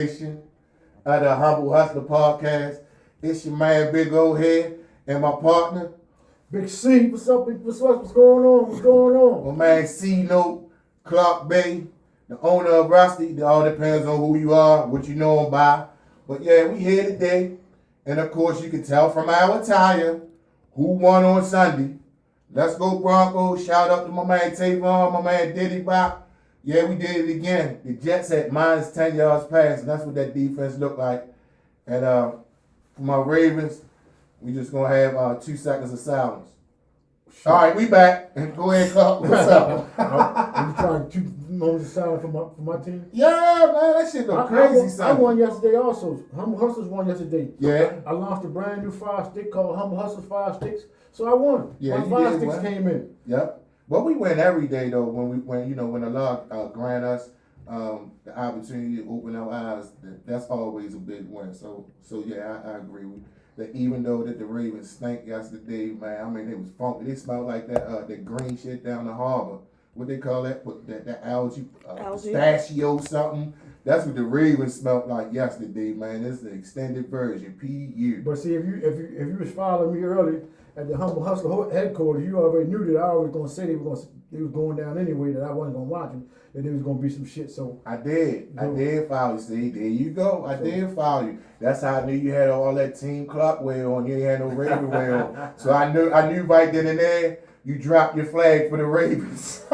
Of the Humble Hustler podcast. It's your man Big O here and my partner, Big C. What's up? What's going on? What's going on? my man C Note, Clark Bay, the owner of Rusty. It all depends on who you are, what you know him by. But yeah, we here today. And of course, you can tell from our attire who won on Sunday. Let's go Broncos. Shout out to my man Tyrone, my man Diddy Bop. Yeah, we did it again. The Jets at minus 10 yards pass, and that's what that defense looked like. And for my Ravens, we just going to have 2 seconds of silence. All right, we back. Go ahead, Clark. What's up? Are you trying 2 moments of silence for my team? Yeah, man, that shit look crazy. I won yesterday also. Humble Hustlers won yesterday. Yeah. I launched a brand new 5-stick called Humble Hustlers 5 Sticks, so I won. Yeah, my 5 sticks came in. Yep. But we win every day though when the law grant us the opportunity to open our eyes. That's always a big win. So yeah, I agree with that. Even though that the Ravens stank yesterday, man, I mean it was funky. They smelled like that green shit down the harbor. What they call that? That algae, pistachio something. That's what the Ravens smelled like yesterday, man. This is the extended version, PU. But see, if you was following me early at the Humble Hustler headquarters, you already knew that I was gonna say they was going down anyway. That I wasn't gonna watch them. That there was gonna be some shit. So I did follow you. See, there you go. I did follow you. That's how I knew you had all that Team Clock wear on. You ain't had no Raven wear on. So I knew right then and there. You dropped your flag for the Ravens.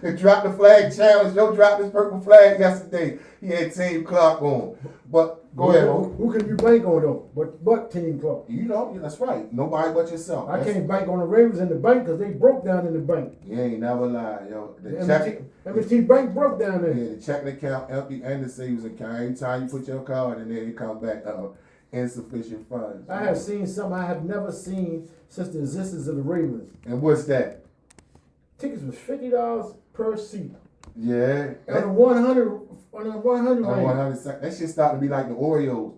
They dropped the flag challenge. Yo dropped his purple flag yesterday. He had Team Clark on. But go ahead. Who can you bank on though? But Team Clark. You know, that's right. Nobody but yourself. I can't bank on the Ravens in the bank because they broke down in the bank. You ain't never lied, yo. The MST Bank broke down there. Yeah, the checking account empty and the savings account. Every time you put your card in there, it come back insufficient funds. I have seen something I have never seen since the existence of the Ravens. And what's that? Tickets was $50 per seat. Yeah. On a 100 range. That shit starting to be like the Oreos.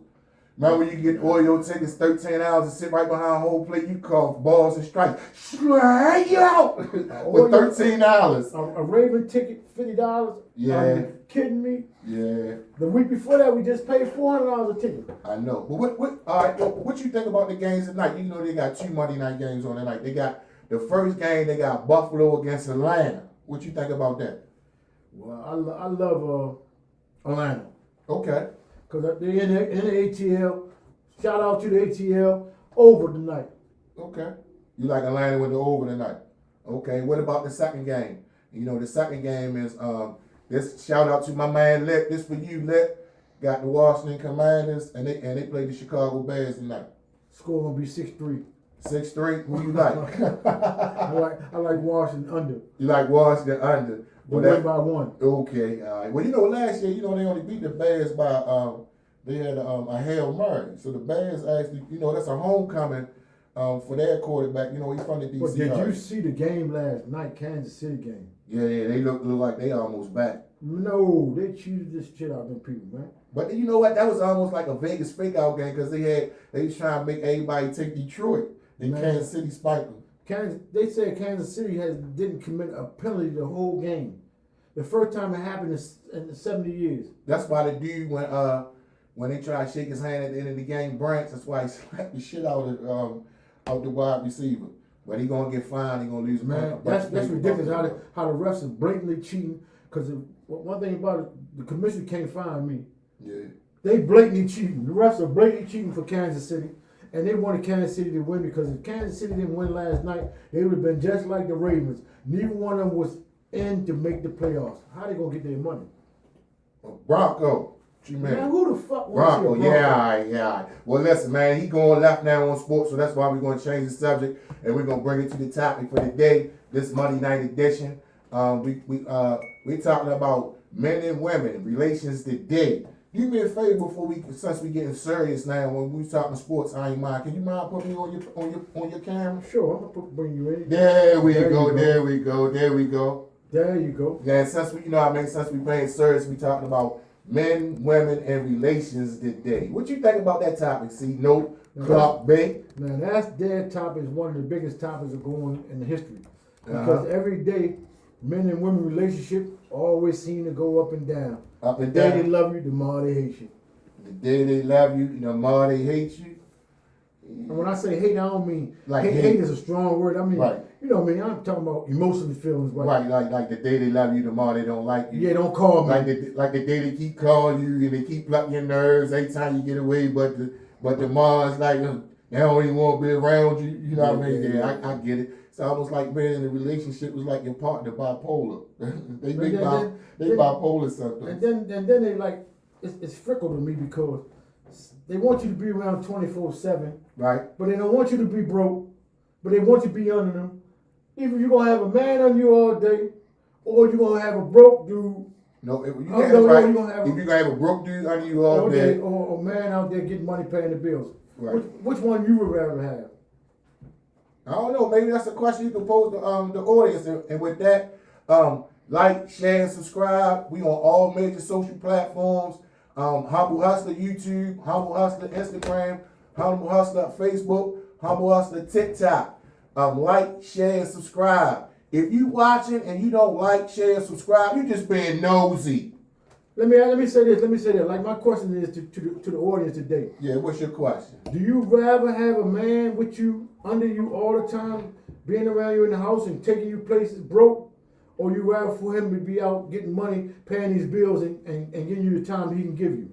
Remember when you get Oreo tickets, 13 hours and sit right behind home plate, you call balls and strikes. Slide you out for $13. A Raven ticket, $50? Yeah. Are you kidding me? Yeah. The week before that, we just paid $400 a ticket. I know. But what you think about the games tonight? You know they got 2 Monday night games on tonight. They got the first game, they got Buffalo against Atlanta. What you think about that? Well, I love Atlanta. Okay. Because they're in the ATL. Shout out to the ATL over tonight. Okay. You like Atlanta with the over tonight. Okay. What about the second game? You know, the second game is this shout out to my man Lip. This for you, Lip. Got the Washington Commanders and they play the Chicago Bears tonight. Score gonna be 6-3. 6-3? Who you like? I like Washington under. You like Washington under. Well, win by 1. Okay, all right. Well, you know, last year, they only beat the Bears by, they had a Hail Mary. So the Bears actually, that's a homecoming for their quarterback. You know, he's from the DC. But did you see the game last night, Kansas City game? Yeah, they look like they almost back. No, they cheated this shit out of them people, man. But you know what? That was almost like a Vegas fake out game because they was trying to make everybody take Detroit and Kansas City spike them. They said Kansas City didn't commit a penalty the whole game. The first time it happened in 70 years. That's why the dude when they tried to shake his hand at the end of the game, Branch, that's why he slapped the shit out of the wide receiver. But he gonna get fined. He gonna lose money. Man, that's ridiculous. How the refs is blatantly cheating. Because one thing about it, the commission can't find me. Yeah. They blatantly cheating. The refs are blatantly cheating for Kansas City. And they wanted Kansas City to win because if Kansas City didn't win last night, they would have been just like the Ravens. Neither one of them was in to make the playoffs. How they gonna get their money? Bronco. What you mean? Man, who the fuck Bronco? Yeah, all right. Well, listen, man, he going left now on sports, so that's why we're going to change the subject and we're going to bring it to the topic for the day, this Monday night edition. We're talking about men and women, relations today. Do me a favor since we getting serious now, when we talking sports, I ain't mind. Can you mind putting me on your camera? Sure, I'm gonna bring you in. There we go. There you go. Yeah, since we playing serious, we talking about men, women, and relations today. What you think about that topic? See, no, Clark Bay. Man, that topic is one of the biggest topics of going in the history. Because every day, men and women relationship always seem to go up and down. Up The and day they down. love you, the more they hate you. The day they love you, the more they hate you. And when I say hate, I don't mean Like hate. hate. Hate is a strong word. I mean, Right. you know what I mean. I'm talking about emotional feelings. Right, like the day they love you, the more they don't like you. Yeah, don't call me. Like the day they keep calling you and they keep plucking your nerves every time you get away, but the mom's like they don't even want to be around you. You know what I mean? Yeah, I get it. It's almost like being in a relationship was like your partner bipolar. they bipolar sometimes. And then they like it's fickle to me because they want you to be around 24/7, Right. but they don't want you to be broke, but they want you to be under them. Either you're gonna have a man on you all day, or you're gonna have a broke dude. No, if you You're gonna have if you're gonna have a broke dude under you all day, or a man out there getting money paying the bills. right. Which one you would rather have? I don't know. Maybe that's a question you can pose to the audience. And with that, like, share, and subscribe. We on all major social platforms. Humble Hustler YouTube, Humble Hustler Instagram, Humble Hustler Facebook, Humble Hustler TikTok. Like, share, and subscribe. If you watching and you don't like, share, and subscribe, you just being nosy. Let me say this. Let me say that. Like my question is to the audience today. Yeah, what's your question? Do you rather have a man with you under you all the time, being around you in the house and taking you places broke, or you rather for him to be out getting money, paying these bills, and giving you the time he can give you?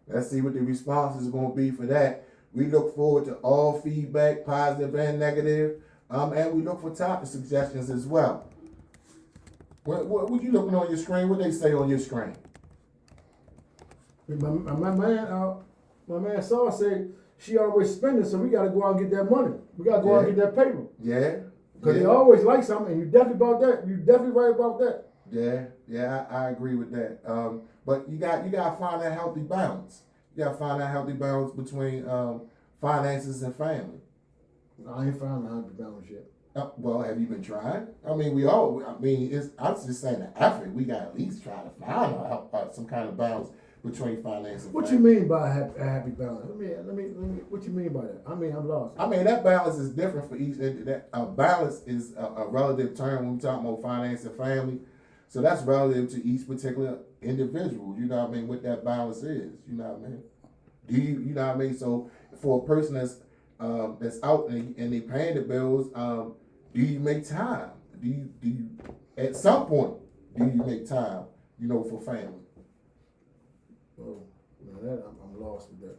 Let's see what the response is going to be for that. We look forward to all feedback, positive and negative, and we look for topic suggestions as well. What you looking on your screen? What they say on your screen? My man Saul said she always spending, so we got to go out and get that money. We got to go out and get that paper. Yeah. Because they always like something, and you definitely about that. You definitely right about that. Yeah, I agree with that. But you got to find that healthy balance. You got to find that healthy balance between finances and family. I ain't found a healthy balance yet. Well, have you been trying? I mean, I'm just saying the effort. We got to at least try to find some kind of balance between finance and What family. you mean by a happy balance? Let me. What you mean by that? I mean, I'm lost. I mean, that balance is different for each. That balance is a relative term when we talk about finance and family. So that's relative to each particular individual. You know what I mean? What that balance is. You know what I mean? You know what I mean? So for a person that's out and they paying the bills, do you make time? Do you at some point do you make time? You know, for family. Oh, now that I'm lost with that.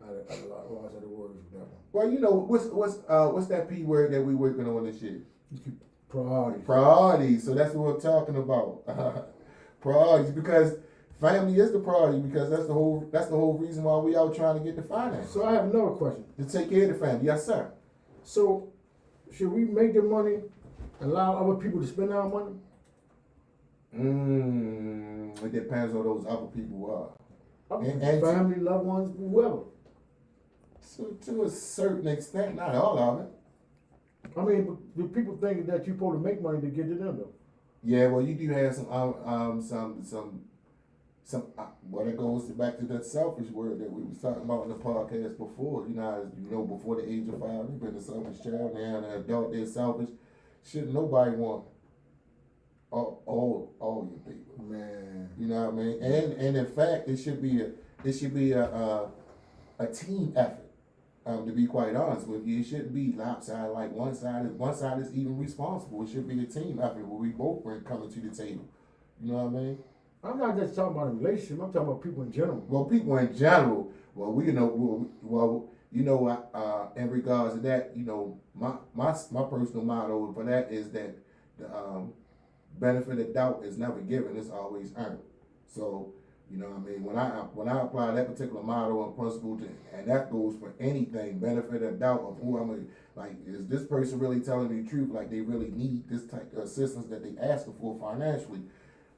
I lost the words with that one. Well, you know what's that P word that we working on this year? Priorities. Priorities. So that's what I'm talking about. Priorities, because family is the priority, because that's the whole reason why we out trying to get the finance. So I have another question. To take care of the family. Yes, sir. So should we make the money, allow other people to spend our money? It depends on those other people are. And family, loved ones, whoever. To a certain extent, not all of it. I mean, but do people think that you're supposed to make money to get to them though? Yeah, well, you do have some well, that goes back to that selfish word that we was talking about in the podcast before. Before the age of 5, you've been a selfish child. Now an adult, they're selfish. Shouldn't nobody want all your people, man. You know what I mean? And in fact, it should be a team effort. To be quite honest with you, it shouldn't be lopsided like one side is even responsible. It should be a team effort where we both are coming to the table. You know what I mean? I'm not just talking about a relationship. I'm talking about people in general. Well, people in general. Well, in regards to that, my personal motto for that is that the benefit of doubt is never given; it's always earned. So, you know what I mean? When I apply that particular motto and principle, and that goes for anything, benefit of doubt of who is this person really telling me the truth? Like they really need this type of assistance that they asking for financially.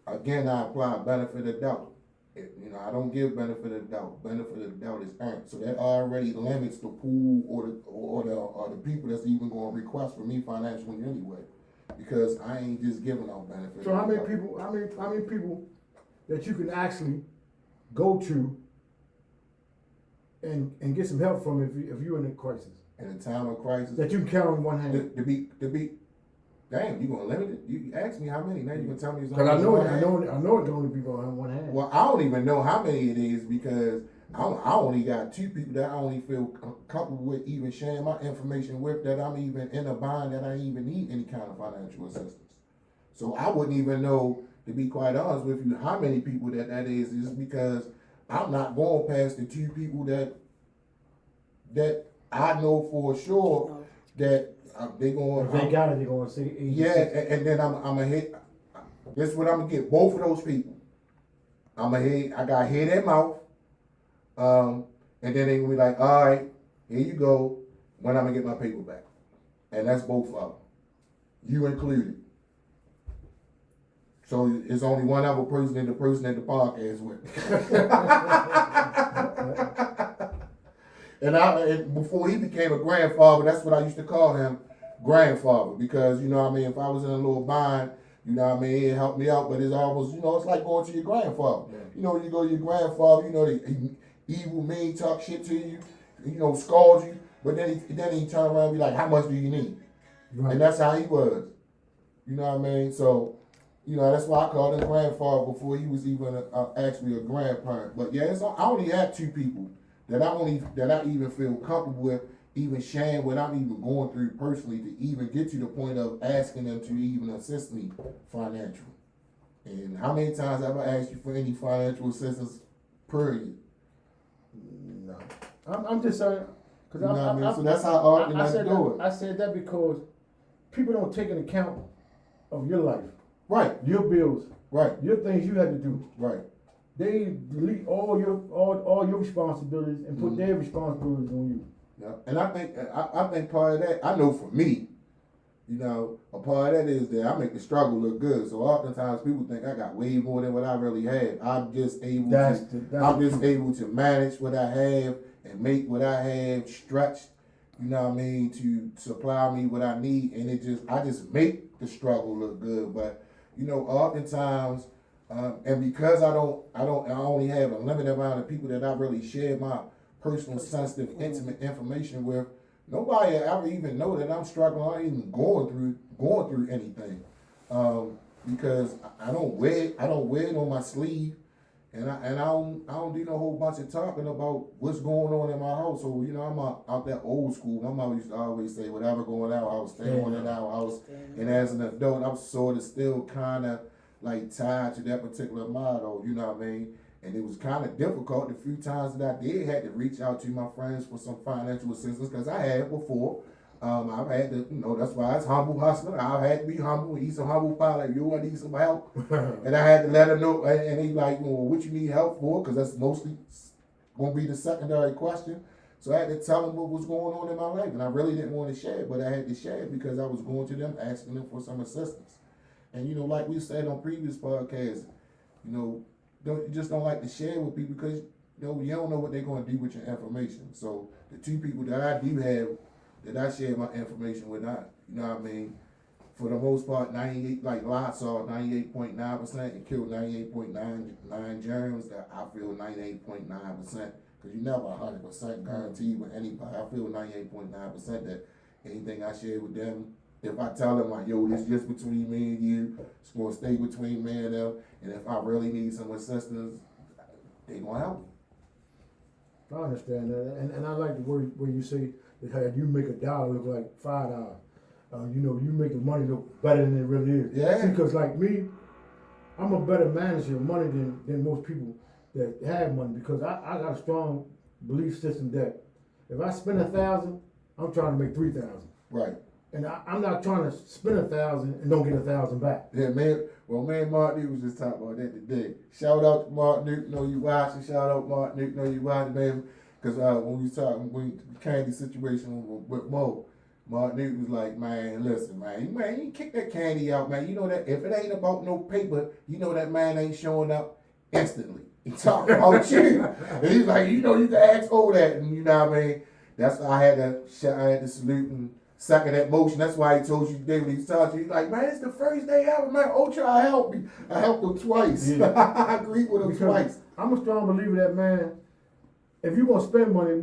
Again, I apply benefit of doubt. I don't give benefit of doubt. Benefit of doubt is earned. So that already limits the pool or the people that's even going to request for me financially anyway, because I ain't just giving out benefit. So how many people that you can actually go to and get some help from if you're in a crisis? In a time of crisis, that you can count on one hand. damn, you gonna limit it? You asked me how many. Now you gonna tell me it's Because only one I hand? know it can only be on one hand. Well, I don't even know how many it is because I only got 2 people that I only feel comfortable with even sharing my information with, that I'm even in a bind that I even need any kind of financial assistance. So I wouldn't even know, to be quite honest with you, how many people that is because I'm not going past the 2 people that I know for sure that they going. If they got it, they're going to say 86. Yeah, and then I'm gonna hit. This is what I'm gonna get. Both of those people. I'm gonna hit. I got head and mouth. And then they gonna be like, all right, here you go. When I'm gonna get my paper back, and that's both of them, you included. So it's only one other person and the person at the podcast with. And before he became a grandfather, that's what I used to call him, grandfather, because you know what I mean, if I was in a little bind, you know what I mean, it helped me out, but it's almost, you know, it's like going to your grandfather. Yeah. You know, you go to your grandfather, you know, he evil, mean, talk shit to you, you know, scold you, but then he turn around and be like, how much do you need? Right. And that's how he was. You know what I mean? So, you know, that's why I called him grandfather before he was even actually a grandparent. But yeah, I only have 2 people that I even feel comfortable with, even sharing what I'm even going through personally, to even get to the point of asking them to even assist me financially. And how many times have I asked you for any financial assistance, period? No. I'm just saying, because you know what I mean? So that's how often I do it. I said that because people don't take an account of your life. Right. Your bills. Right. Your things you had to do. Right. They delete all your responsibilities and put their responsibilities on you. Yeah. And I think part of that, I know for me, you know, a part of that is that I make the struggle look good. So oftentimes people think I got way more than what I really have. I'm just able to manage what I have and make what I have stretch, you know what I mean, to supply me what I need, and I just make the struggle look good. But you know, oftentimes, and because I only have a limited amount of people that I really share my personal, sensitive, intimate information with. Nobody ever even know that I'm struggling or even going through anything, because I don't wear it on my sleeve, and I don't do no whole bunch of talking about what's going on in my household. You know, I'm out that old school. My mother used to always say, whatever going out, I was staying in our house. And as an adult, I'm sort of still kind of like tied to that particular motto. You know what I mean? And it was kind of difficult the few times that I did had to reach out to my friends for some financial assistance, because I had before. I've had to, you know, that's why it's humble hustler. I've had to be humble, eat some humble pie, like, yo, I need some help. And I had to let her know, and he like, well, what you need help for? Because that's mostly going to be the secondary question. So I had to tell them what was going on in my life. And I really didn't want to share it, but I had to share it because I was going to them, asking them for some assistance. And, you know, like we said on previous podcasts, you know, you just don't like to share with people because, you know, you don't know what they're going to do with your information. So the 2 people that I do have that I share my information with, you know what I mean, for the most part, 98, like Lysol, 98.9%, and killed 98.99 germs. That I feel 98.9%, because you never 100% guaranteed with anybody. I feel 98.9% that anything I share with them, if I tell them like, yo, this is just between me and you, it's going to stay between me and them, and if I really need some assistance, they going to help me. I understand that, and I like the word where you say that you make $1 look like $5. You know, you make the money look better than it really is. Yeah. See, because like me, I'm a better manager of money than most people that have money, because I got a strong belief system that if I spend 1,000, I'm trying to make 3,000. Right. And I'm not trying to spend 1,000 and don't get 1,000 back. Yeah, man. Well, me and Mark Newton was just talking about that today. Shout out to Mark Newton, know you watching. Shout out Mark Newton, know you watching, man. Because when we talking, when the candy situation with Mo, Mark Newton was like, man, listen, man, you kick that candy out, man. You know that if it ain't about no paper, you know that man ain't showing up instantly. He talking about you. And he's like, you know, you can ask for that, and you know what I mean. That's why I had to salute and second that motion. That's why he told you today when he talked to you, he's like, man, it's the first day ever, man. Ocha helped me. I helped him twice. Yeah. I agreed with him because twice. I'm a strong believer that, man, if you want to spend money,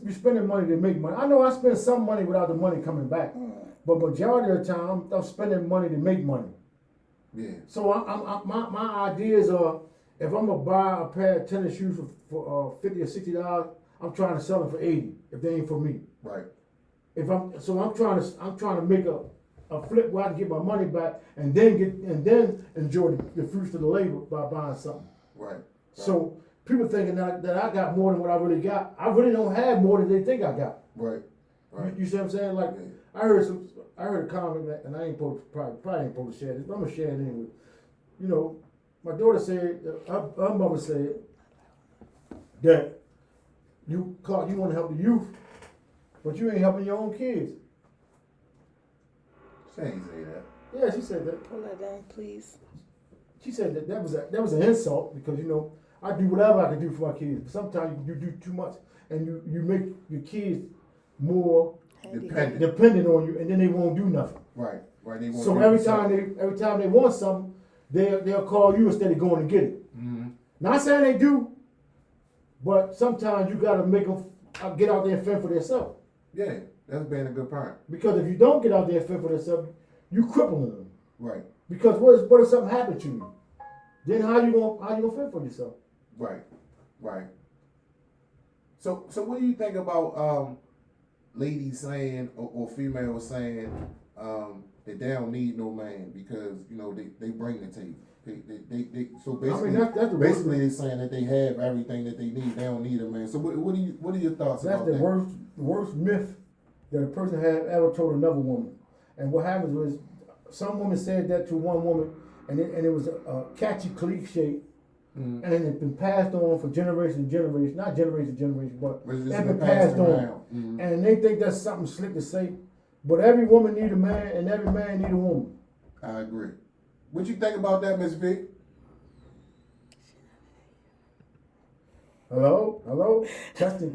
you're spending money to make money. I know I spend some money without the money coming back. but majority of the time I'm spending money to make money. Yeah. So my ideas are, if I'm gonna buy a pair of tennis shoes for $50 or $60, I'm trying to sell them for $80 if they ain't for me. Right. I'm trying to make a flip where I can get my money back and then enjoy the fruits of the labor by buying something. Right. So people thinking that I got more than what I really got. I really don't have more than they think I got. Right. Right. You see what I'm saying? Like Yeah. I heard a comment that, and I ain't probably ain't supposed to share this, but I'm gonna share it anyway. You know, my daughter said, her mother said that Clark, you want to help the youth, but you ain't helping your own kids. She ain't say that. Yeah, she said that. Pull that down, please. She said that was an insult because I do whatever I can do for my kids. But sometimes you do too much and you make your kids more dependent on you, and then they won't do nothing. Right. Right. They won't So do every something. time they want something, they'll call you instead of going to get it. Mm-hmm. Not saying they do, but sometimes you gotta make them get out there and fend for themselves. Yeah, that's being a good parent. Because if you don't get out there and fend for themselves, you crippling them. Right. Because what if something happened to you? Then how you gonna fend for yourself? Right. Right. So what do you think about ladies saying or females saying that they don't need no man because they bring the table. They so basically that's the basically they're saying that they have everything that they need. They don't need a man. So what are your thoughts That's about the that? worst myth that a person had ever told another woman. And what happens was some woman said that to one woman, and it was a catchy cliche. Mm-hmm. And it's been passed on for generation to generation, not generation to generation, but It's it's been passed on. Mm-hmm. And they think that's something slick to say, but every woman need a man, and every man need a woman. I agree. What you think about that, Miss V? Hello, testing.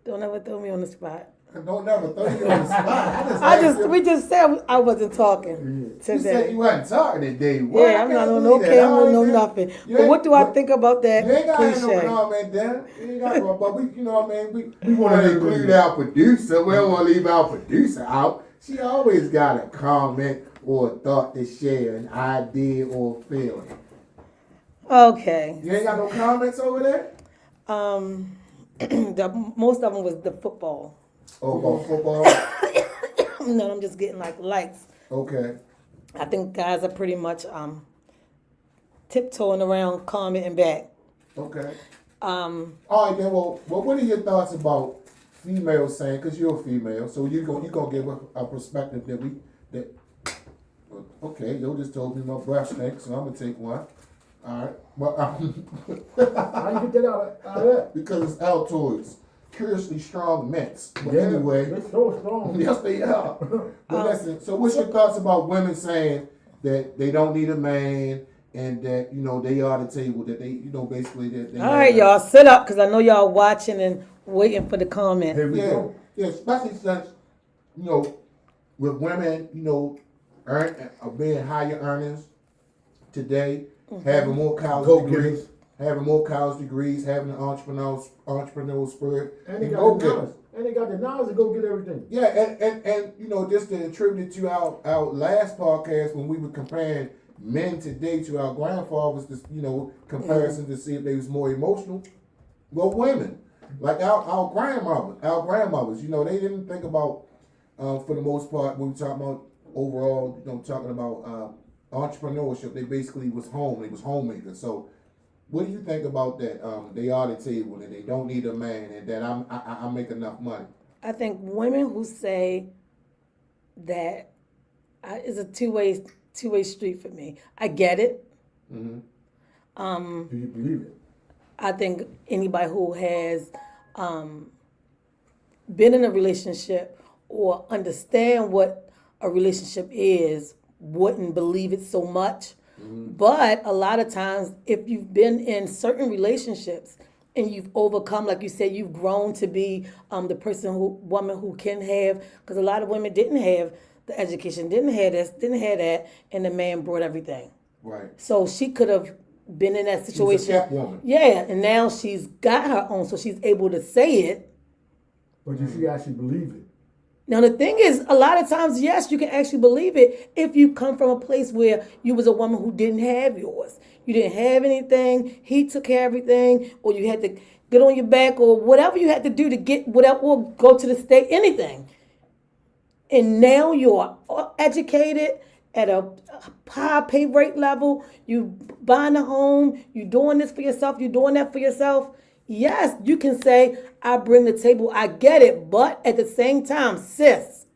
Don't ever throw me on the spot. Don't never throw you on the spot. We just said I wasn't talking You said today. you wasn't talking today. What? Yeah, I I'm can't not on believe no that. camera, no ain't- nothing. you But ain't- what do I think about that You ain't got no cliche? comment there. You ain't got no, but we, you know what I mean? We wanna want to leave include it. our producer. We don't want to leave our producer out. She always got a comment or a thought to share, an idea or a feeling. Okay. You ain't got no comments over there? Most of them was the football. Oh, about football? No, I'm just getting like likes. Okay. I think guys are pretty much tiptoeing around, commenting back. Okay. Um, All right, then. Well, what are your thoughts about females saying? Because you're a female, so you gonna give a perspective that. Okay, you just told me my breath stinks, so I'm gonna take one. All right. Well, How you get that out of that? because it's Altoids, curiously strong mints. But Yeah, anyway, they're so strong. yes, they are. But listen, so what's your thoughts about women saying that they don't need a man and that they are the table, that they basically that they all right, y'all, sit up because I know y'all watching and waiting for the comment. Here we Yeah, go. yeah, especially since with women, being higher earners today, having more college degrees, having an entrepreneurial spirit, And they got the knowledge to go get everything. Yeah, and just to attribute it to our last podcast when we were comparing men today to our grandfathers, comparison to see if they was more emotional. Well, women, like our grandmothers, they didn't think about, for the most part, when we talk about overall, talking about entrepreneurship, they basically was home. They was homemakers. So, what do you think about that? They are the table, and they don't need a man, and that I make enough money. I think women who say that is a two-way street for me. I get it. Mm-hmm. Do you believe it? I think anybody who has been in a relationship or understand what a relationship is wouldn't believe it so much. But a lot of times, if you've been in certain relationships and you've overcome, like you said, you've grown to be the woman who can have, because a lot of women didn't have the education, didn't have this, didn't have that, and the man brought everything. Right. So she could have been in that situation. She's a kept woman. Yeah, and now she's got her own, so she's able to say it. But you should actually believe it. Now the thing is, a lot of times, yes, you can actually believe it if you come from a place where you was a woman who didn't have yours. You didn't have anything. He took care of everything, or you had to get on your back, or whatever you had to do to get whatever, or go to the state, anything. And now you're educated at a high pay rate level. You buying a home. You doing this for yourself. You doing that for yourself. Yes, you can say, I bring the table. I get it. But at the same time, sis,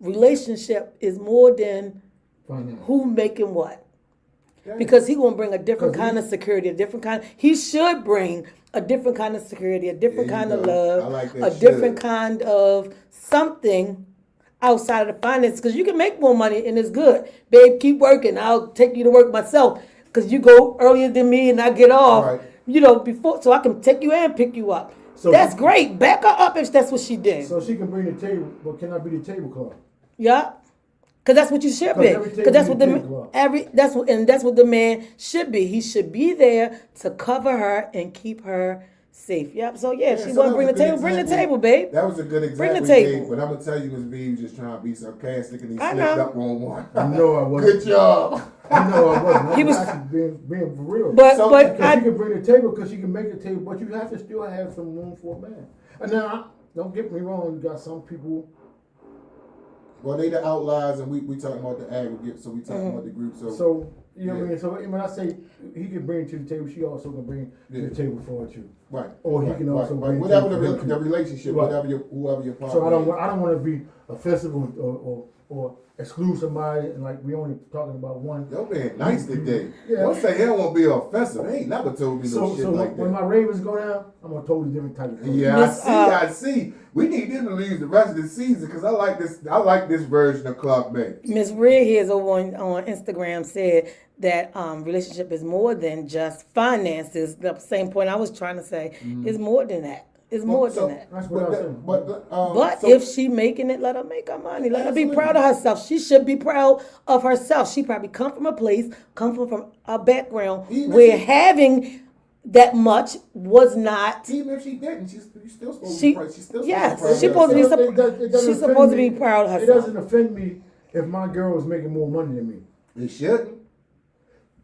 relationship is more than Finance. who making what. Yeah. Because he gonna bring a different 'Cause kind of security, a different kind. He should bring a different kind of security, a different There you kind of go. I love, like a that different should. kind of something outside of the finance. Because you can make more money and it's good, babe. Keep working. I'll take you to work myself because you go earlier than me and I get off. Right. You know, before, so I can take you and pick you up. So That's she- great. Back her up if that's what she did. So she can bring the table, but can I be the tablecloth? Yeah. Cause that's what you should 'Cause be. every table Cause that's you what the think about. that's what the man should be. He should be there to cover her and keep her safe. Yep. So yeah, if she so want that to bring the was a good table, bring the example. table, babe. That was a good example. Bring the he table. gave, but I'm gonna tell you, Miss V was just trying to be sarcastic, and he I slipped know. up on one. No, I wasn't. Good job. I know I wasn't. He was- actually being for real. But So- but Because she I can bring the table, because she can make the table, but you have to still have some room for a man. And now, don't get me wrong, you got some people. Well, they the outliers, and we talking about the aggregate, so we talking about the group. So you know what I Yeah. mean. So when I say he can bring to the table, she also can bring to Yeah. the table for it too. Right. Or he right, can also right. bring Whatever to the, the- the relationship, Right. whoever your partner. So I is. don't want to be offensive or exclude somebody, and like we only talking about one. Yo, man, nice today. Yeah. Don't say he don't want to be offensive. He ain't never told me no So shit so like when that. my Ravens go down, I'm a totally different type of person. Yeah, Miss, I see. We need them to lose the rest of the season because I like this. I like this version of Clark Bay. Miss Red Hairs over on Instagram said that relationship is more than just finances. The same point I was trying to say is more than that. It's more So- than that. That's what I was saying. But so- if she making it, let her make her money. Let her be Absolutely. proud of herself. She should be proud of herself. She probably come from a place, come from a background Even where she- having that much was not. even if she didn't, she's still supposed She- to be proud. She's still yes, supposed she to be supposed to be proud of sup- herself. It doesn't she's offend supposed to be me. proud of It herself. doesn't offend me if my girl is making more money than me. It shouldn't.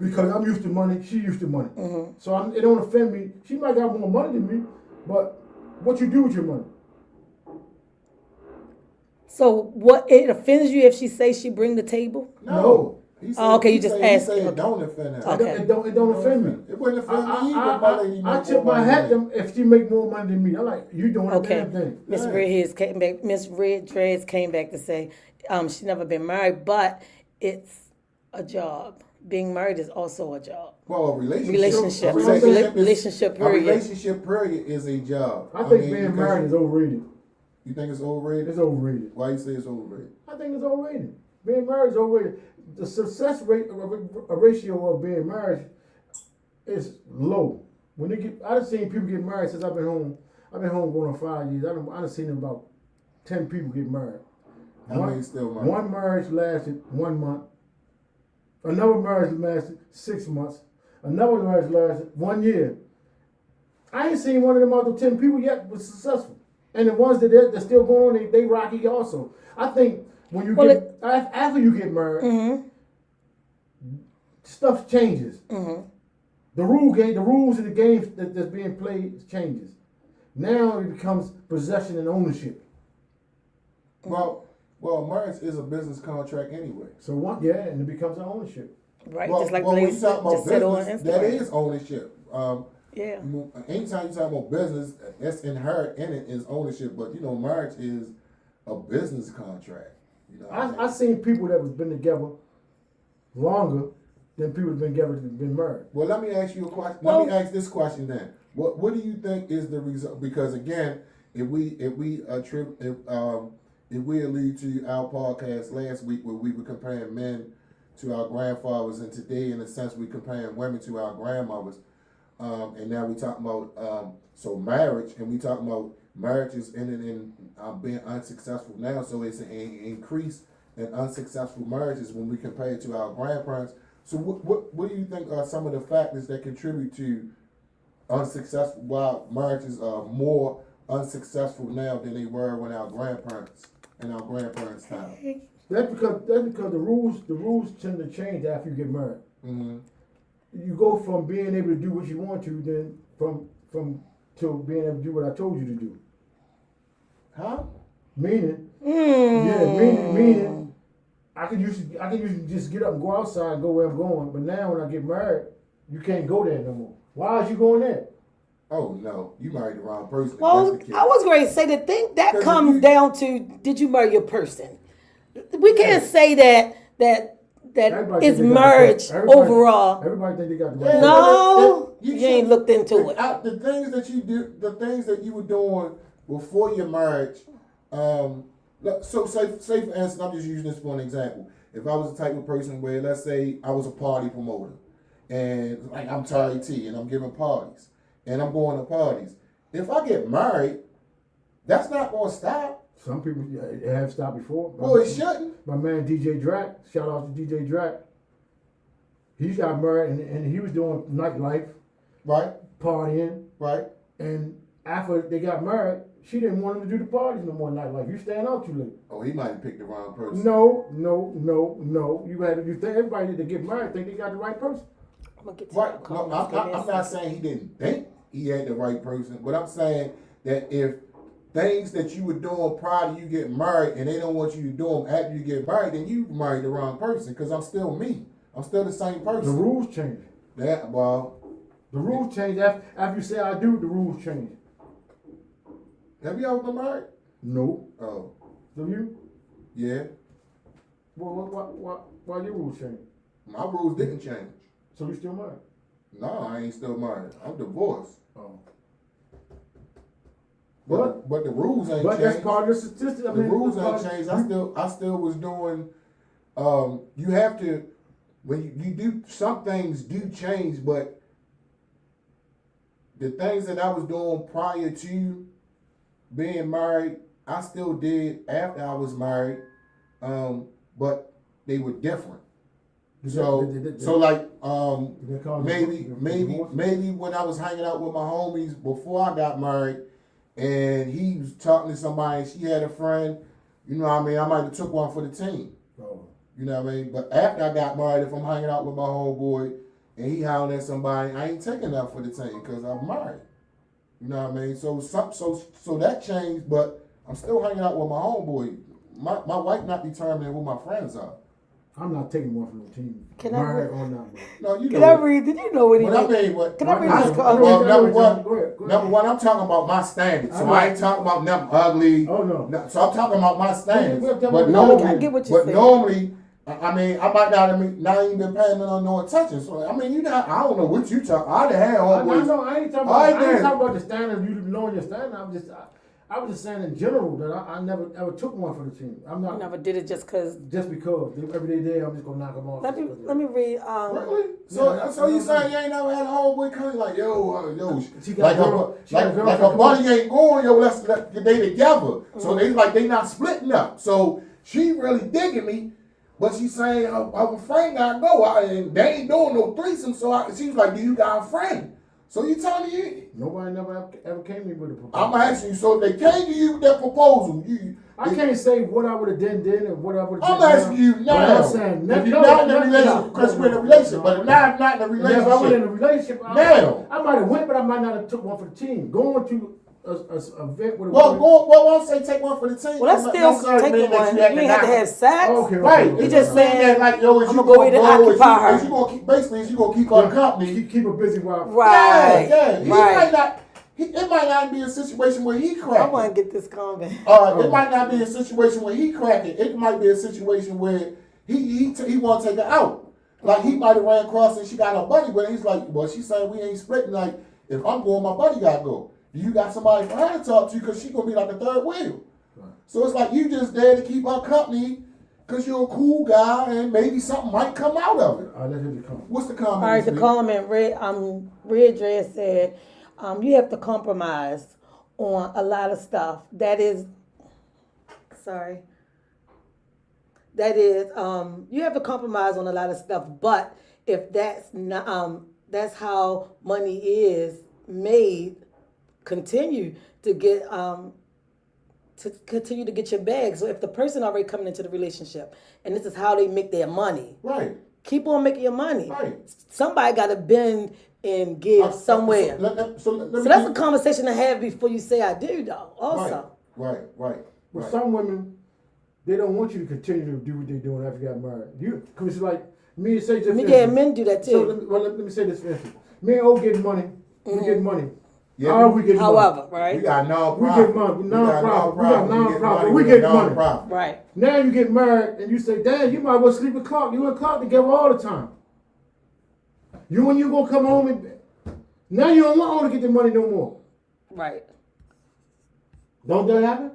Because I'm used to money, she used to money. Mm-hmm. So it don't offend me. She might got more money than me, but what you do with your money? So what, it offends you if she says she bring the table? No. He Oh, okay, you he just said- asked. He said Okay. don't offend her. Okay. It don't offend me. It wouldn't offend me either. if my lady I make tip more my money hat than me. them if she make more money than me. I'm like, you doing the Okay. damn thing. Miss Right. Red Hairs came back. Miss Red Dreads came back to say she's never been married, but it's a job. Being married is also a job. Well, a relationship. Relationship. A relationship, Relationship a period. relationship period is a job. I think mean, being because married is overrated. You think it's overrated? It's overrated. Why you say it's overrated? I think it's overrated. Being married is overrated. The success rate, a ratio of being married is low. When they get, I've seen people get married since I've been home. I've been home going on 5 years. I've seen about 10 people get married. How many still married? One marriage lasted 1 month. Another marriage lasted 6 months. Another marriage lasted 1 year. I ain't seen one of them out of 10 people yet was successful. And the ones that still going on, they rocky also. I think when you Well, get after you get married, stuff changes. The rules in the game that's being played changes. Now it becomes possession and ownership. Well, marriage is a business contract anyway. So and it becomes an ownership. Right? Well, just like the when you lady talk about just said on business, Instagram. that is ownership. Yeah. Anytime you talk about business, that's inherent in it is ownership. But you know, marriage is a business contract. You know, I've seen people that was been together longer than people that's been together that been married. Well, let me ask you a question. Well- Let me ask this question then. What do you think is the result? Because again, if we allude to our podcast last week where we were comparing men to our grandfathers, and today, in a sense, we're comparing women to our grandmothers, and now we talking about so marriage, and we talking about marriages ending in being unsuccessful now. So it's an increase in unsuccessful marriages when we compare it to our grandparents. So what do you think are some of the factors that contribute to why marriages are more unsuccessful now than they were when our grandparents and our grandparents' time. That's because the rules tend to change after you get married. Mm-hmm. You go from being able to do what you want to, then from to being able to do what I told you to do. Huh? Meaning, meaning, I can usually just get up and go outside and go where I'm going. But now when I get married, you can't go there no more. Why is you going there? Oh no, you married the wrong person. if Well, that's the case. I was going to say the thing that 'Cause if comes you- down to did you marry your person? We can't say that Everybody it's think they got the marriage person. Everybody- overall. Everybody think they got the Yeah, right. No, You you ain't should- looked into it. The things that you do, the things that you were doing before your marriage. So say for instance, I'm just using this for an example. If I was the type of person where, let's say, I was a party promoter, and like I'm Terry T, and I'm giving parties, and I'm going to parties. If I get married, that's not going to stop. Some people have stopped before. Well, it shouldn't. My man DJ Drac, shout out to DJ Drac. He got married and he was doing nightlife, Right, partying, right. and after they got married, she didn't want him to do the parties no more nightlife. You staying out too late. Oh, he might have picked the wrong person. No. You think everybody that get married think they got the right person. I'm gonna get to Right. that No, comments. Give me a I'm not second. saying he didn't think he had the right person, but I'm saying that if things that you were doing prior to you getting married and they don't want you to do them after you get married, then you married the wrong person because I'm still me. I'm still the same The person. rules change. That, well, The rules change after you say I do. The rules change. have you ever been married? No. Oh, So you? yeah. Well, why your rules change? My rules didn't change. So you still married? No, I ain't still married. I'm divorced. Oh. But the rules ain't But changed. that's part of the statistic. I The mean, rules that's ain't part- changed. I still was doing. You have to when you do some things do change, but the things that I was doing prior to being married, I still did after I was married, but they were different. So like They call it maybe divorce. maybe when I was hanging out with my homies before I got married, and he was talking to somebody, and she had a friend, you know what I mean, I might have took one for the team. Oh. You know what I mean? But after I got married, if I'm hanging out with my homeboy and he hollering at somebody, I ain't taking that for the team because I'm married. You know what I mean? So that changed, but I'm still hanging out with my homeboy. My wife not determining who my friends are. I'm not taking one from the team. Can I married read- or not married. No, you Can know. I read? Did you know what he What I did? mean, what? Can I read I- this comment? well, Go number ahead. one, number one, I'm talking about my standards. So I ain't talking about them ugly. Oh, no. So I'm talking about my standards. Well, tell me But what- normally, I get what you're but saying. normally, I mean, I might not even been paying no attention. So I mean, I don't know what you talk. I done had homeboys. No, I ain't talking All right, about. I ain't then. talking about the standard. You knowing your standard. I was just saying in general that I never ever took one for the team. I'm I not never did it just because. just because every day there I'm just gonna knock them off. Let me read. Really? So Yeah, so you no, saying you ain't never had a homeboy come like yo, She got like a girl- she got a like girlfriend a buddy ain't going, yo, let's they together. So they not splitting up. So she really digging me, but she saying her friend gotta go, and they ain't doing no threesome. So she was like, do you got a friend? So you telling me Nobody never ever came to me with a proposal. I'm asking you. So if they came to you with that proposal, I can't say what I would have done then and what I would have I'm done. asking you now. But I'm saying If you're not in a relationship, because we're in a relationship, but if not in a If I was in a relationship, relationship, now. I might have went, but I might not have took one for the team. Going to a event with a well, woman. well, I say take one for the team. Well, that's Not still necessarily taking mean that one. You had to ain't have to knock have sex. Okay. Right, You just saying, that like yo, is I'ma you go gonna in and go? occupy Is you gonna keep basically? Is you gonna keep her company? Keep her busy while. right? Yeah. He right. might not. It might not be a situation where he I cracking. want to get this comment. It might not be a situation where he cracking. It might be a situation where he want to take her out. Like he might have ran across and she got her buddy, but he's like, well, she's saying we ain't splitting. Like if I'm going, my buddy gotta go. You got somebody for her to talk to because she gonna be like the third wheel. Right. So it's like you just there to keep her company because you're a cool guy and maybe something might come out of it. I'll let him come. What's the comment? All right, the Lee? comment, Red Dress said, you have to compromise on a lot of stuff. That is, you have to compromise on a lot of stuff. But if that's not, that's how money is made, continue to get to continue to get your bag. So if the person already coming into the relationship and this is how they make their money, Right. keep on making your money. Right. Somebody got to bend and give somewhere. So That's a conversation to have before you say I do, though. Also. Right. But some women, they don't want you to continue to do what they're doing after you got married. Because it's like, me and say just Men do that too. So let me say this for instance. Me and O getting money. We get money. Yeah, we get however, money. right? We got non-profit. We get money. Non-profit. We get money. Right. Now you get married and you say, damn, you might as well sleep with Clark. You and Clark together all the time. You and you gonna come home and now you don't want her to get the money no more. Right. Don't that happen?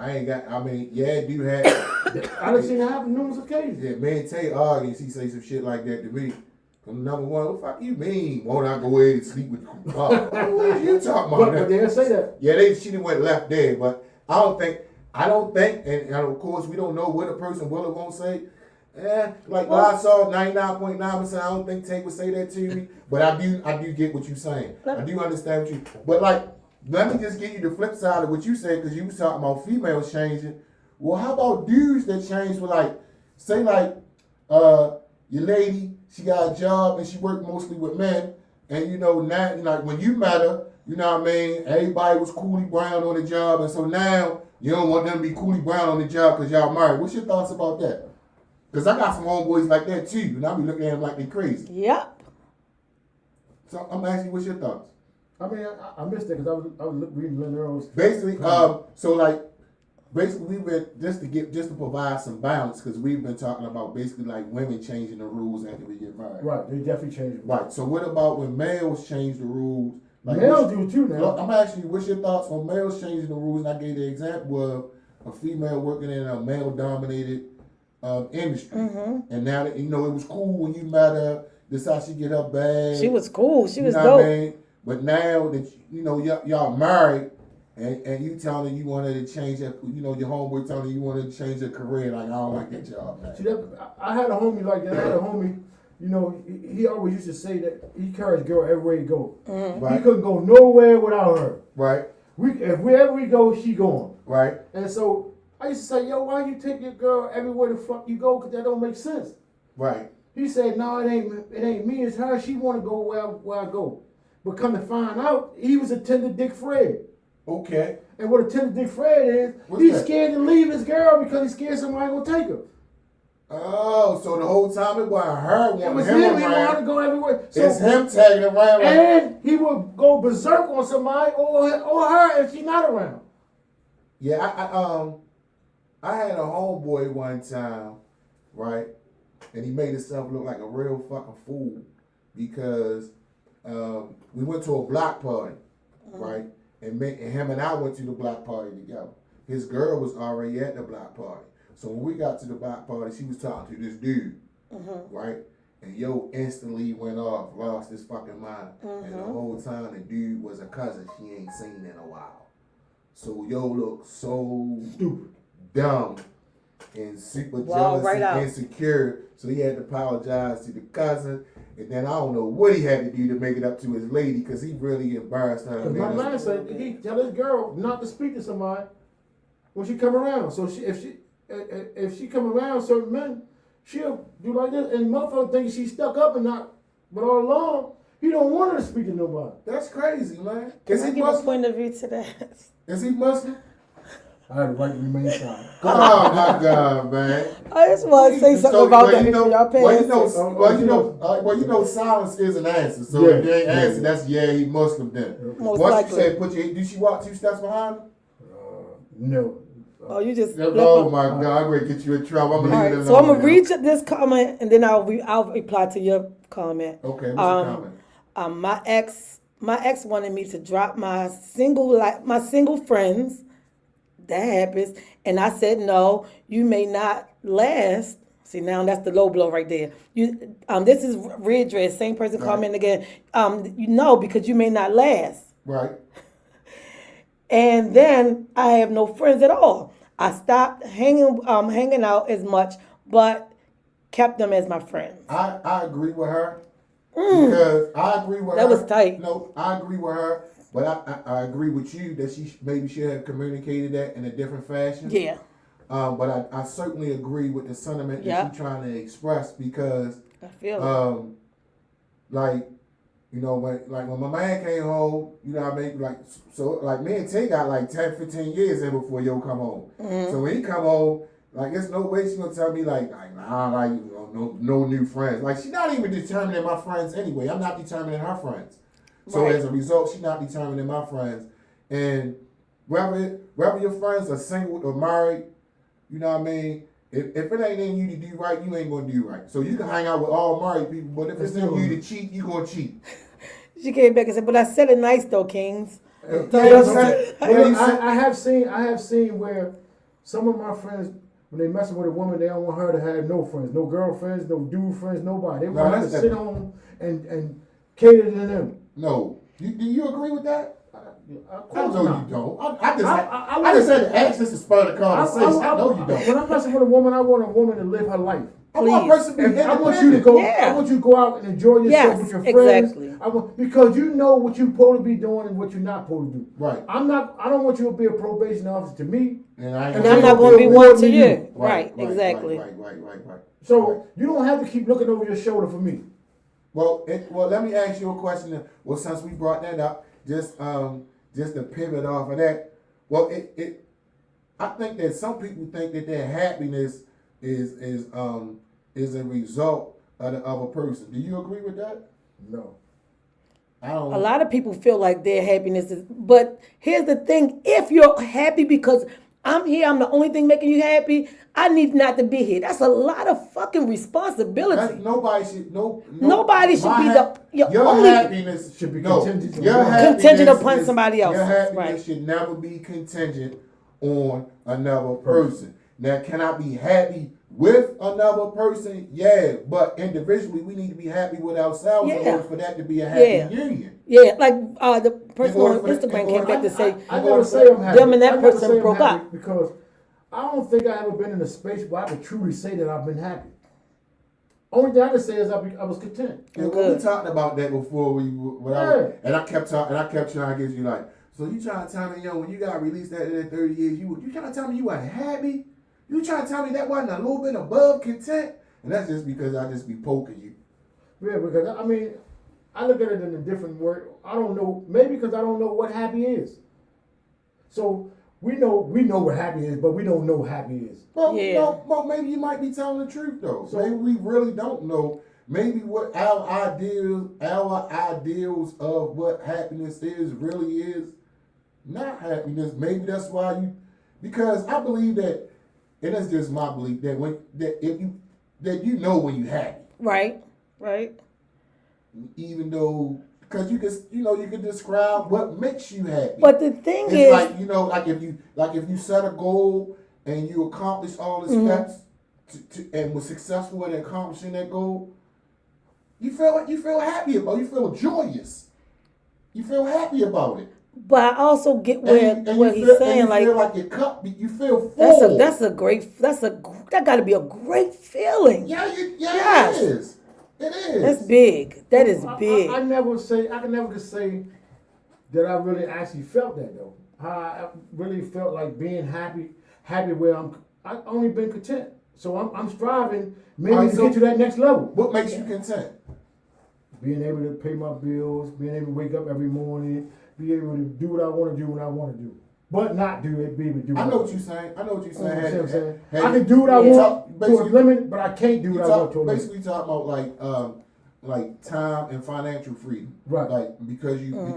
I ain't got. I mean, yeah, it do have. I done seen it happen numerous occasions. Yeah, me and Tay argue. She say some shit like that to me. Number one, what the fuck you mean? Won't I go ahead and sleep with you? What are you talking about? But they didn't say that. Yeah, she done went left there, but I don't think, and of course we don't know what a person will or won't say. Like I saw 99.9%, I don't think Tay would say that to me, but I do get what you're saying. I do understand what you, but like, let me just give you the flip side of what you said, because you was talking about females changing. Well, how about dudes that change with like, say like, your lady, she got a job and she worked mostly with men, and now like when you met her, you know what I mean, everybody was Cooley Brown on the job, and so now you don't want them to be Cooley Brown on the job because y'all married. What's your thoughts about that? Because I got some homeboys like that too, and I be looking at them like they crazy. Yep. So I'm asking you, what's your thoughts? I mean, I missed that because I was reading Lynn Earl's. Basically, we've been just to provide some balance, because we've been talking about basically like women changing the rules after we get married. Right, they definitely changed. Right. So what about when males change the rules? Like males do too now. I'm asking you, what's your thoughts on males changing the rules? And I gave the example of a female working in a male-dominated industry, and now that it was cool when you met her. This how she get her bag. She was cool. She was know dope. What I mean? But now that y'all married, and you telling her you wanted to change her, your homeboy telling you wanted to change her career, like I don't like that job. Man. See, I had a homie like that. I had a homie, he always used to say that he carries girl everywhere he go. Right. He couldn't go nowhere without her. Right. If wherever we go, she going. Right. And so I used to say, yo, why you take your girl everywhere the fuck you go? Because that don't make sense. Right. He said, no, it ain't me, it's her. She want to go where I go. But come to find out, he was a tender dick Fred. Okay. And what a tender dick Fred is, he's scared to leave his girl because he's scared somebody gonna take her. Oh, so the whole time it wasn't her wanting It was him him. He around. wanted to go everywhere. So, It's him tagging around. And he would go berserk on somebody or her if she's not around. Yeah, I had a homeboy one time, right? And he made himself look like a real fucking fool because we went to a block party, right? And him and I went to the block party together. His girl was already at the block party. So when we got to the block party, she was talking to this dude, right? And yo instantly went off, lost his fucking mind. And the whole time the dude was a cousin she ain't seen in a while. So yo looked so Stupid. dumb and super jealous right and out. insecure. So he had to apologize to the cousin. And then I don't know what he had to do to make it up to his lady because he really embarrassed her. Because my man said he tell his girl not to speak to somebody when she come around. So if she come around certain men, she'll do like this. And motherfucker think she's stuck up and not. But all along, he don't want her to speak to nobody. That's crazy, man. Can I give a point of view to that? Is he Muslim? I had a right to remain silent. Oh my God, man! I just want to say something about that before y'all pay silence is an answer. So if you ain't answer, that's he Muslim then. Most Once likely. you say did she walk 2 steps behind him? No. Oh, you just. Oh my God! I'm gonna get you in trouble. I'm gonna All leave it right, alone. so I'm gonna now. read this comment and then I'll reply to your comment. Okay, what's the comment? My ex wanted me to drop my single friends. That happens, and I said no. You may not last. See, now that's the low blow right there. This is red dress. Same person comment again. Because you may not last. Right. And then I have no friends at all. I stopped hanging out as much, but kept them as my friends. I agree with her. Because I agree with her. That was tight. No, I agree with her, but I agree with you that maybe should have communicated that in a different fashion. Yeah. But I certainly agree with the sentiment that she's trying to express because, I feel like, you know, when my man came home, you know what I mean? Like, so, like, me and Tay got like 10, 15 years in before Yo come home. Mm-hmm. So when he come home, like, there's no way she's going to tell me, like, nah, like, you know, no new friends. Like, she's not even determining my friends anyway. I'm not determining her friends. So Right. as a result, she's not determining my friends. And whether your friends are single or married, you know what I mean? If it ain't in you to do right, you ain't gonna do right. So you can hang out with all married people, but if it's in you to cheat, you gonna cheat. She came back and said, "But I said it nice though, Kings." I have seen where some of my friends, when they messing with a woman, they don't want her to have no friends, no girlfriends, no dude friends, nobody. They want her to sit home and cater to them. No, do you agree with that? I know not. you don't. I just had to ask this to spur the conversation. I know you don't. When I'm messing with a woman, I want a woman to live her life. I want a person to be I independent. want you to go. Yeah. I want you to go out and enjoy yourself with your friends. Exactly. Because you know what you're supposed to be doing and what you're not supposed to do. Right. I don't want you to be a probation officer to me. And I'm not going to be one to you. Right. Exactly. Right. So you don't have to keep looking over your shoulder for me. Well, let me ask you a question. Then. Well, since we brought that up, just to pivot off of that. Well, I think that some people think that their happiness is a result of the other person. Do you agree with that? No. I don't. A lot of people feel like their happiness is, but here's the thing: if you're happy because I'm here, I'm the only thing making you happy, I need not to be here. That's a lot of fucking responsibility. Nobody should Nobody should be your only happiness should be contingent upon somebody else. Your happiness Right. should never be contingent on another person. Now, can I be happy with another person? Yeah, but individually, we need to be happy with ourselves in order for that to be a happy union. Yeah, like the person on Instagram came back to say, I never say I'm happy. them and that I never person say I'm broke happy up. because I don't think I ever been in a space where I could truly say that I've been happy. Only thing I can say is I was content. And we talked about that before and I kept trying to get you like, so you trying to tell me, when you got released that in 30 years, you trying to tell me you weren't happy? You trying to tell me that wasn't a little bit above content? And that's just because I just be poking you. Yeah, because I look at it in a different word. I don't know, maybe because I don't know what happy is. So we know what happy is, but we don't know what happy is. Well, well, maybe you might be telling the truth though. So maybe we really don't know. Maybe what our ideals of what happiness is really is not happiness. Maybe that's why because I believe that, and it's just my belief that when you happy. Right. Even though, because you can describe what makes you happy. But the thing it's is, like if you set a goal and you accomplish all the steps and was successful in accomplishing that goal, you feel happy about it. You feel joyous. You feel happy about it. but I also get what he's saying. You like, feel like your cup, you feel full. That got to be a great feeling. It is. It is. That's big. That is big. I can never say that I really actually felt that though. I really felt like being happy where I've only been content. So I'm striving maybe to get to that next level. What makes you content? Being able to pay my bills, being able to wake up every morning, be able to do what I want to do when I want to do. But not do it, be able to do it. I know what you're saying. I can do what I want to a limit, but I can't do what I want to a limit. Basically talking about like time and financial freedom. Right. Like because you own,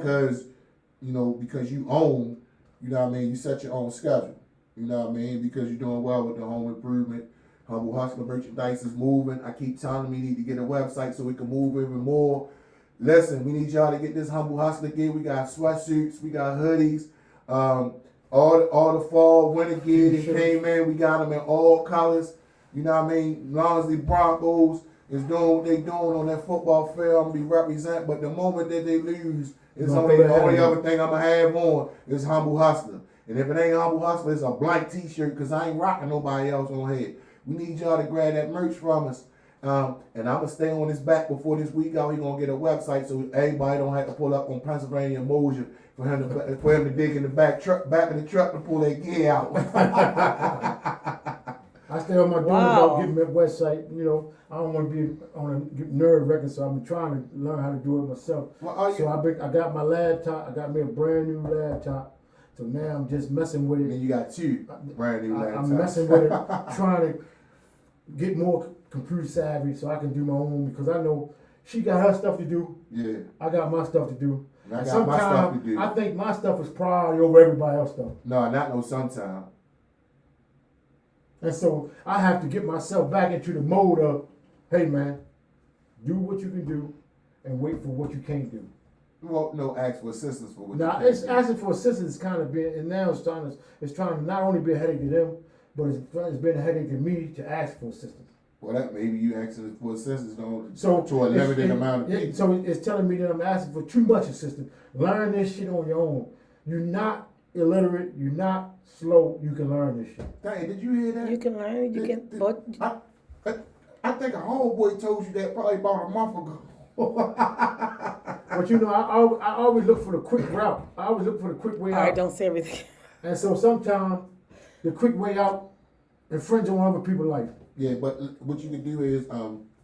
you know what I mean, you set your own schedule. You know what I mean? Because you're doing well with the home improvement. Humble Hustler merchandise is moving. I keep telling them we need to get a website so we can move even more. Listen, we need y'all to get this Humble Hustler gear. We got sweatsuits, we got hoodies, all the fall winter gear that came in. We got them in all colors. You know what I mean? As long as the Broncos is doing what they doing on that football field, I'm be represent. But the moment that they lose, it's only the only other thing I'm gonna have on is Humble Hustler. And if it ain't Humble Hustler, it's a blank T-shirt because I ain't rocking nobody else on head. We need y'all to grab that merch from us. And I'm gonna stay on his back before this week out. He gonna get a website so everybody don't have to pull up on Pennsylvania and Mosier for him to dig in the back of the truck to pull their gear out. I stay on my doing Wow. about getting that website. You know, I don't want to be on a nerd record, so I'm trying to learn how to do it myself. Well, So I got my laptop. I got me a brand new laptop. So now I'm just messing with and it. then you got two brand new laptops. I'm messing with it, trying to get more computer savvy so I can do my own, because I know she got her stuff to do. Yeah, I got my stuff to do. and I got my stuff to do. I think my stuff is priority over everybody else's stuff. No, not no sometime. And so I have to get myself back into the mode of, hey man, do what you can do and wait for what you can't do. Well, no, ask for assistance for what Now you it's can't do. asking for assistance kind of being, and now it's trying to not only be a headache to them, but it's been a headache to me to ask for assistance. Well, that maybe you asking for assistance don't So to a limited amount of people. So it's telling me that I'm asking for too much assistance. Learn this shit on your own. You're not illiterate. You're not slow. You can learn this shit. Dang, did you hear that? You can learn. You can. But I think a homeboy told you that probably about a month ago. But you know, I always look for the quick route. I always look for the quick way all out. right, don't say everything. And so sometimes the quick way out infringe on other people's life. Yeah, but what you can do is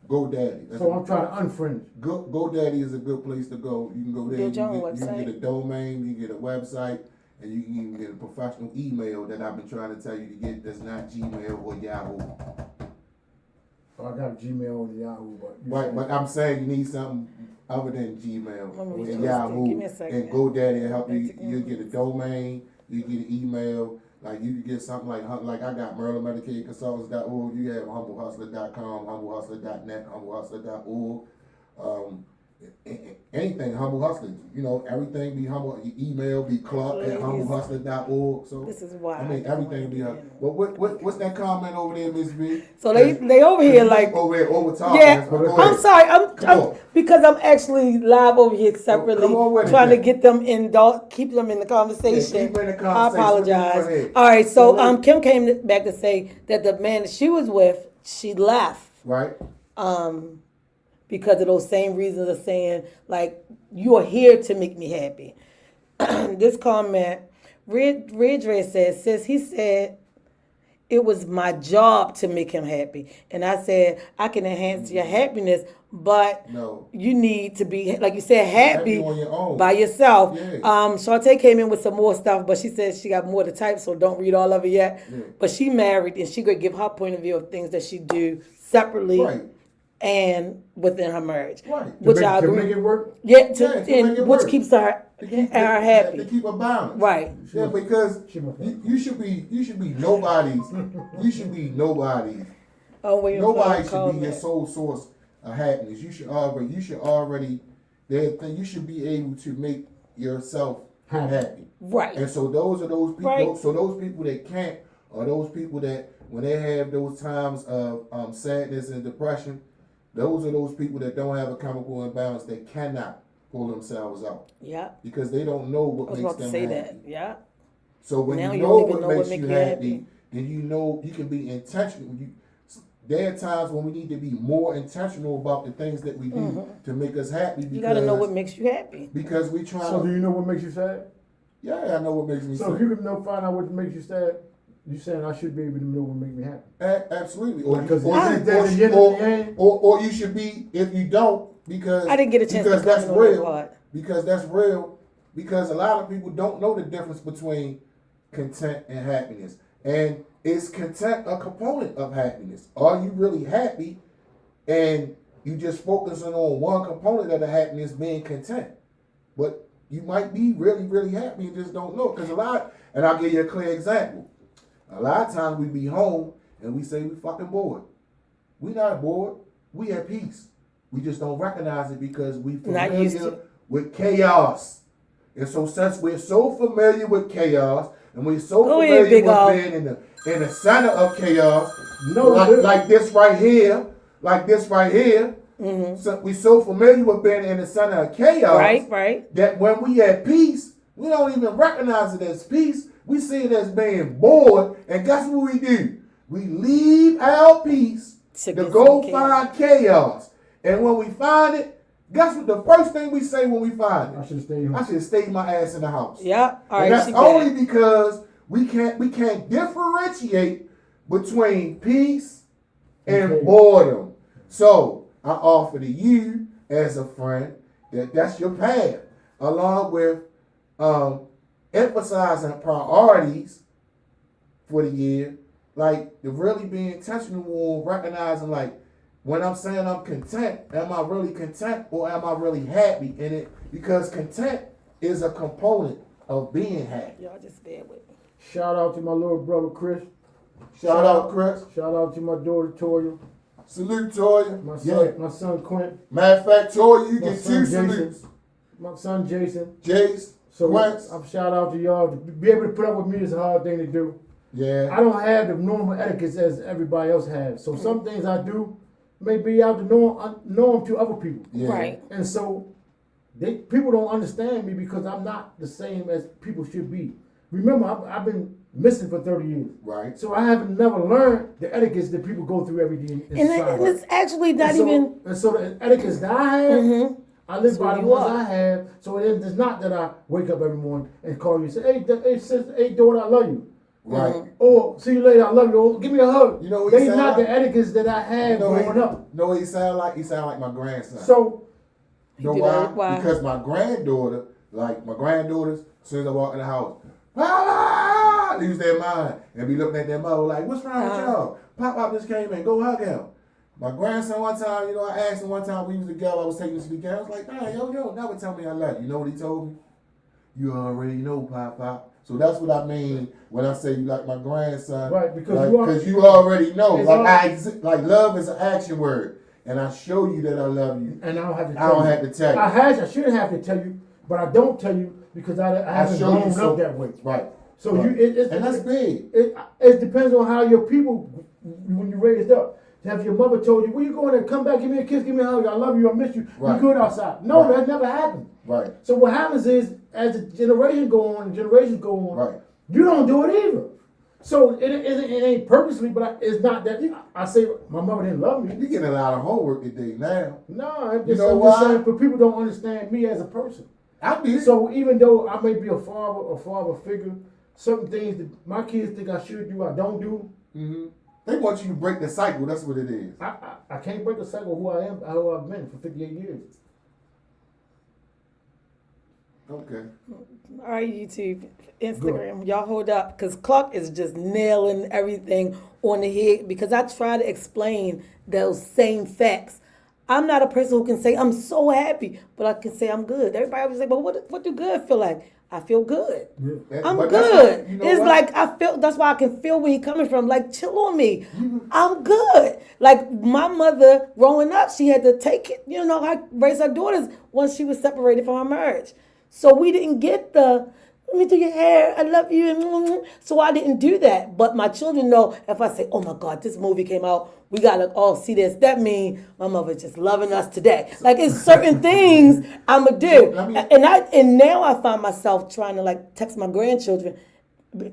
GoDaddy. That's So I'm trying to unfringe. GoDaddy is a good place to go. You can go there. Build your own You website. can get a domain. You can get a website, and you can even get a professional email that I've been trying to tell you to get. That's not Gmail or Yahoo. Oh, I got a Gmail and Yahoo, but Right, but I'm saying you need something other than Gmail Let me and just Yahoo give me a second. and GoDaddy will help you. Let's You get a domain, you get an email. Like you can get something like I got MarylandMedicaidConsultants.org. You have HumbleHustler.com, HumbleHustler.net, HumbleHustler.org. Anything Humble Hustler, you know, everything be humble. Your email be club@humblehustler.org. So This is why. I mean everything be humble. But what's that comment over there, Miss B? So they over here like. over talking. Yeah, Go I'm ahead. sorry. Come I'm on. because I'm actually live over here separately, Come on with it, trying to then. get them keep them in the conversation. Yeah, keep them in the I conversation. Go apologize. ahead. All right, so So Kim came back to say that the man that she was with, she left Right. because of those same reasons of saying like you are here to make me happy. This comment, Red Red says, sis, he said it was my job to make him happy. And I said, I can enhance your happiness, but No. you need to be, like you said, happy Happy on your own. by yourself. Yeah. Shantae came in with some more stuff, but she says she got more to type, so don't read all of it yet. Yeah. But she married, and she could give her point of view of things that she do separately Right. and within her marriage. Right. Which I to agree. make it work. Yeah, Yeah, to make it and which work. keeps her To keep happy. To keep a balance. Right. Yeah, because She must- you should be nobody's. You should be nobody's. Oh, wait, Nobody should be your sole source of happiness. You should already you should be able to make yourself happy. Right. And so those are those people. Right. So those people that can't are those people that when they have those times of sadness and depression, those are those people that don't have a chemical imbalance that cannot pull themselves out Yeah. because they don't know what I was makes about to them say happy. that. Yeah. So when Now you you know don't even what know makes what you make you happy, happy. then you know you can be intentional. There are times when we need to be more intentional about the things that we do to make us happy. Because, You got to know what makes you happy. because we try. So do you know what makes you sad? Yeah, I know what makes me So if sad. you can find out what makes you sad, you saying I should be able to know what makes me happy. Absolutely. Or, Because or, that's the yin and or, yang. or you should be if you don't because I didn't get a chance because to that's comment on that real. part. Because that's real. Because a lot of people don't know the difference between content and happiness. And is content a component of happiness? Are you really happy and you just focusing on one component of the happiness being content? But you might be really, really happy and just don't know. Because and I'll give you a clear example. A lot of times we be home and we say we fucking bored. We not bored. We at peace. We just don't recognize it because we Not used familiar to. with chaos. And so since we're so familiar with chaos and we're so Go familiar ahead, Big with O. being in the center of chaos, No, like this right here, so we're so familiar with being in the center of chaos Right. that when we at peace, we don't even recognize it as peace. We see it as being bored. And guess what we do? We leave our peace To to get go some find chaos. And when we find it, guess what the first thing we say when we find I it? should stay home. I should have stayed my ass in the house. Yeah. All And right. that's She only back. because we can't differentiate between peace and Okay. boredom. So I offer to you as a friend that's your path, along with emphasizing priorities for the year, like to really be intentional on recognizing, like, when I'm saying I'm content, am I really content or am I really happy in it? Because content is a component of being happy. Y'all just bear with me. Shout out to my little brother Chris. Shout out, Chris. Shout out to my daughter Toya. Salute, Toya. My son Quint. Matter of fact, Toya, you My get son 2 Jason. salutes. My son Jason. Jace, So Quince. I'm shout out to y'all. To be able to put up with me is a hard thing to do. Yeah. I don't have the normal etiquettes as everybody else has. So some things I do may be out the norm to other people. Yeah. Right. And so people don't understand me because I'm not the same as people should be. Remember, I've been missing for 30 years. Right. So I haven't never learned the etiquettes that people go through every day in And society. it's actually not And so, even. And so the etiquettes that I have, I live That's by who the you ones are. I have. So it's not that I wake up every morning and call you and say, hey, sister, hey, daughter, I love you. Right. Or see you later, I love you. Or give me a hug. You know what he They sound not like? the etiquettes that I had growing up. Know what he sound like? He sound like my grandson. So You know do why? that? Why? Because my granddaughter, like my granddaughters, as soon as I walk in the house, ah, lose their mind and be looking at their mother like, what's wrong with y'all? Pop just came in, go hug him. My grandson one time, I asked him one time we was together, I was taking him to the game. I was like, nah, yo, never tell me I love you. You know what he told me? You already know, Pop. So that's what I mean when I say you like my grandson. Right, because you already know. It's Like love is an action word. And I show you that I love you. and I don't have to I tell don't you. have to tell you. I should have to tell you, but I don't tell you because I haven't show you grown so- up that way. Right. So right. And that's big. It depends on how your people, when you raised up. Have your mother told you, where you going to come back, give me a kiss, give me a hug, I love you, I miss you, Right. we good outside. No, Right. that never happened. Right. So what happens is, as the generations go on, Right. you don't do it either. So it ain't purposely, but it's not that I say my mother didn't love me. You're getting a lot of homework today now. No, I'm You just, know I'm why? just saying, but people don't understand me as a person. I did. So even though I may be a father figure, certain things that my kids think I should do, I don't do. Mm-hmm. They want you to break the cycle. That's what it is. I can't break the cycle of who I am, who I've been for 58 years. Okay. All right, YouTube, Instagram, y'all hold up, because Clark is just nailing everything on the head, because I try to explain those same facts. I'm not a person who can say I'm so happy, but I can say I'm good. Everybody always say, but what do good feel like? I feel good. I'm But that's good. what- you know It's what? like I feel. That's why I can feel where he coming from. Like, chill on me. I'm good. Like my mother growing up, she had to take it. Her raise her daughters once she was separated from her marriage. So we didn't get the let me do your hair. I love you. So I didn't do that. But my children know if I say, oh my God, this movie came out, we gotta all see this. That means my mother's just loving us today. Like it's certain things I'ma do. And now I find myself trying to like text my grandchildren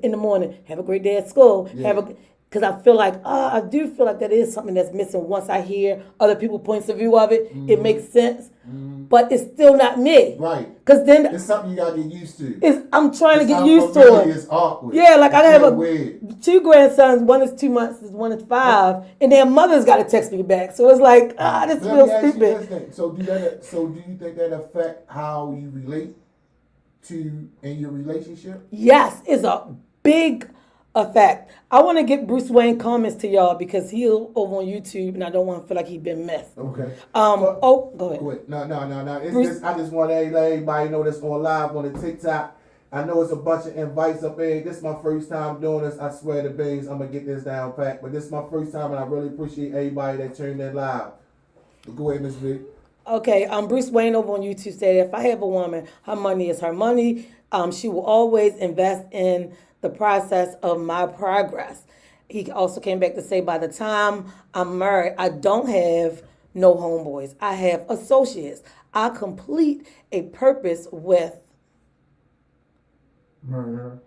in the morning, have a great day at school. Yeah. Because I feel like, I do feel like that is something that's missing. Once I hear other people's points of view of it, it makes sense. But it's still not me. Right. Because then It's something you gotta get used to. I'm trying to get It's used to unfamiliar, it. It's awkward. Yeah, like I It's have kinda weird. 2 grandsons. One is 2 months, one is 5, and their mother's got to text me back. So it's like, this Let me feels ask you stupid. this thing. So do you think that affect how you relate to in your relationship? Yes, it's a big effect. I want to get Bruce Wayne comments to y'all because he's over on YouTube, and I don't want to feel like he's been missed. Okay. Go ahead. Wait, no. I just want to let everybody know that's on live on the TikTok. I know it's a bunch of invites up there. This is my first time doing this. I swear to babes, I'm gonna get this down pat. But this is my first time, and I really appreciate everybody that turned in live. Go ahead, Miss V. Okay, Bruce Wayne over on YouTube said, if I have a woman, her money is her money. She will always invest in the process of my progress. He also came back to say, by the time I'm married, I don't have no homeboys. I have associates. I complete a purpose with Murder.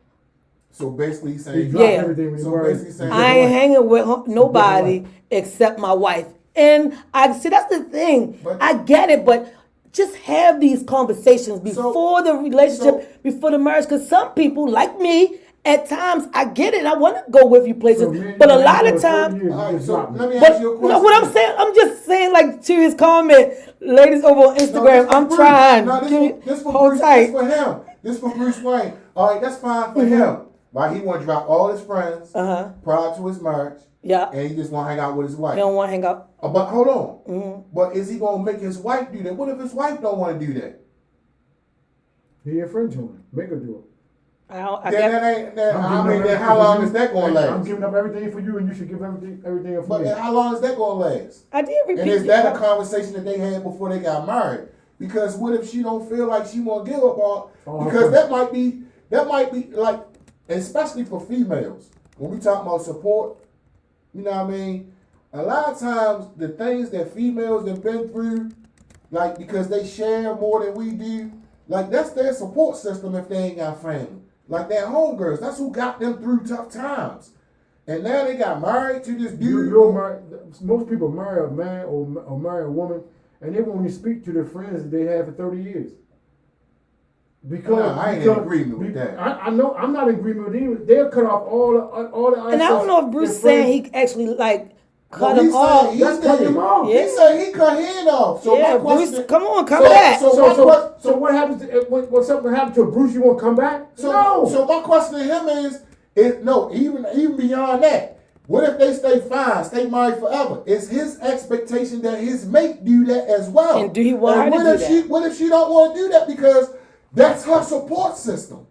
So basically he's He saying, dropped Yeah. everything when he So married. basically saying- I ain't hanging with nobody except my wife. And I see that's the thing. But- I get it, but just have these conversations before the relationship, before the marriage. Because some people, like me, at times I get it. I want to go with you places, So, man, but you a been lot together of 30 times. years, you All right, just so dropped me. let me But ask you a you question. know what I'm saying? I'm just saying, like to his comment, ladies over on Instagram. this for I'm Bruce. trying. No, Give me, this for hold Bruce. tight. This for him. This for Bruce Wayne. All right, that's fine for him. Why he want to drop all his friends prior to his marriage, Yeah, and he just want to hang out with his wife. he don't want to hang out. But hold on. But is he gonna make his wife do that? What if his wife don't want to do that? He infringed on it. Make her do it. I Then guess, that ain't. Then, I'm I giving mean, up then everything how for long you, is that gonna and I'm last? giving up everything for you, and you should give everything up for But me. how long is that gonna last? I did repeat. And is that a conversation that they had before they got married? Because what if she don't feel like she want to give up all? Because that might be like, especially for females. When we talk about support, you know what I mean? A lot of times the things that females have been through, like because they share more than we do, like that's their support system if they ain't got family. Like their homegirls, that's who got them through tough times. And now they got married to this dude. Most people marry a man or marry a woman, and they won't even speak to their friends that they had for 30 years. Because I ain't in agreement with that. I know I'm not in agreement with either. They'll cut off all the. and I don't know if Bruce saying he actually like cut No, him off. He That's cutting him off. Yeah. He said he cut head off. So Yeah, my question, Bruce, come on, come back. So what happens when something happens to Bruce? You won't come back? No. So my question to him is even beyond that. What if they stay fine, stay married forever? Is his expectation that his mate do that as well? And do he want her to what do if that? What if she don't want to do that because that's her support system?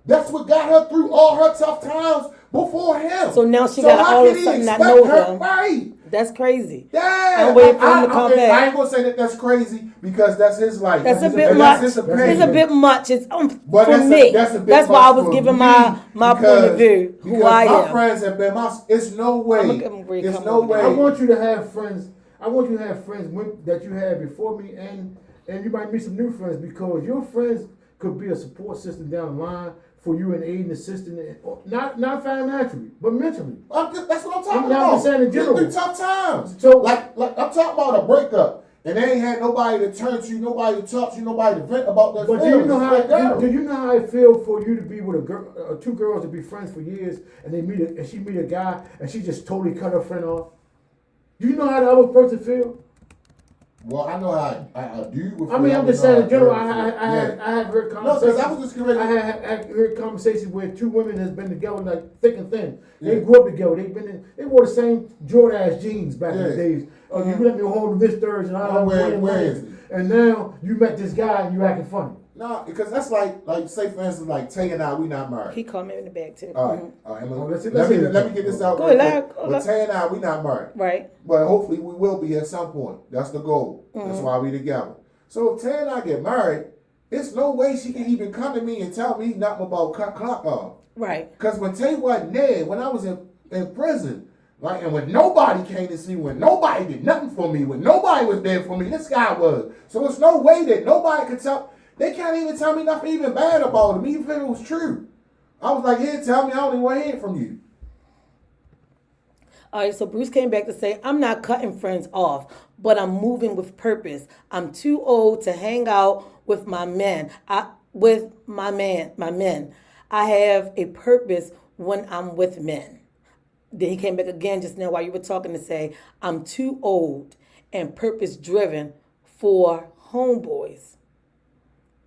That's what got her through all her tough times before him. So now she got how all can of a he sudden not expect know her? him. Right. That's crazy. Yeah, I'm waiting for him to come okay, back. I ain't gonna say that that's crazy because that's his life. That's a And bit that's much. his It's opinion. a bit much. It's But for that's me. That's a bit That's why I much was for giving me my point of view. Because Who I my am. friends have been it's no way. It's no way. I want you to have friends. I want you to have friends that you had before me, and you might meet some new friends because your friends could be a support system down the line for you and aiding, assisting, not financially, but mentally. That's what I'm talking I'm about. not saying in general. Through tough times. So- like I'm talking about a breakup, and they ain't had nobody to turn to, nobody to talk to, nobody to vent about their But feelings. do you know how? It's like, Do you know how it feels for you to be with a girl, two girls to be friends for years, and she meet a guy, and she just totally cut her friend off? Do you know how the other person feel? Well, I know how I do. I mean, I'm just saying in general. I have heard No, conversations. because I was just getting ready. I have heard conversations where two women has been together like thick and thin. They grew up together. They wore the same Jordan jeans back in the days. You let me hold Miss Thursday and I where is he? And now you met this guy and you acting funny. No, because that's like say for instance, like Tay and I, we not married. He called me in the bag too. All right. Let's Let me get this out. Go Right ahead, quick. go But ahead. Tay and I, we not married. Right. But hopefully we will be at some point. That's the goal. That's why we together. So if Tay and I get married, it's no way she can even come to me and tell me nothing about cut clock off. Right. Because when Tay wasn't there, when I was in prison, like, and when nobody came to see, when nobody did nothing for me, when nobody was there for me, this guy was. So it's no way that nobody could tell. They can't even tell me nothing even bad about him, even if it was true. I was like, here, tell me, I don't even want to hear from you. All right, so Bruce came back to say, I'm not cutting friends off, but I'm moving with purpose. I'm too old to hang out with my men. My men. I have a purpose when I'm with men. Then he came back again just now while you were talking to say, I'm too old and purpose driven for homeboys.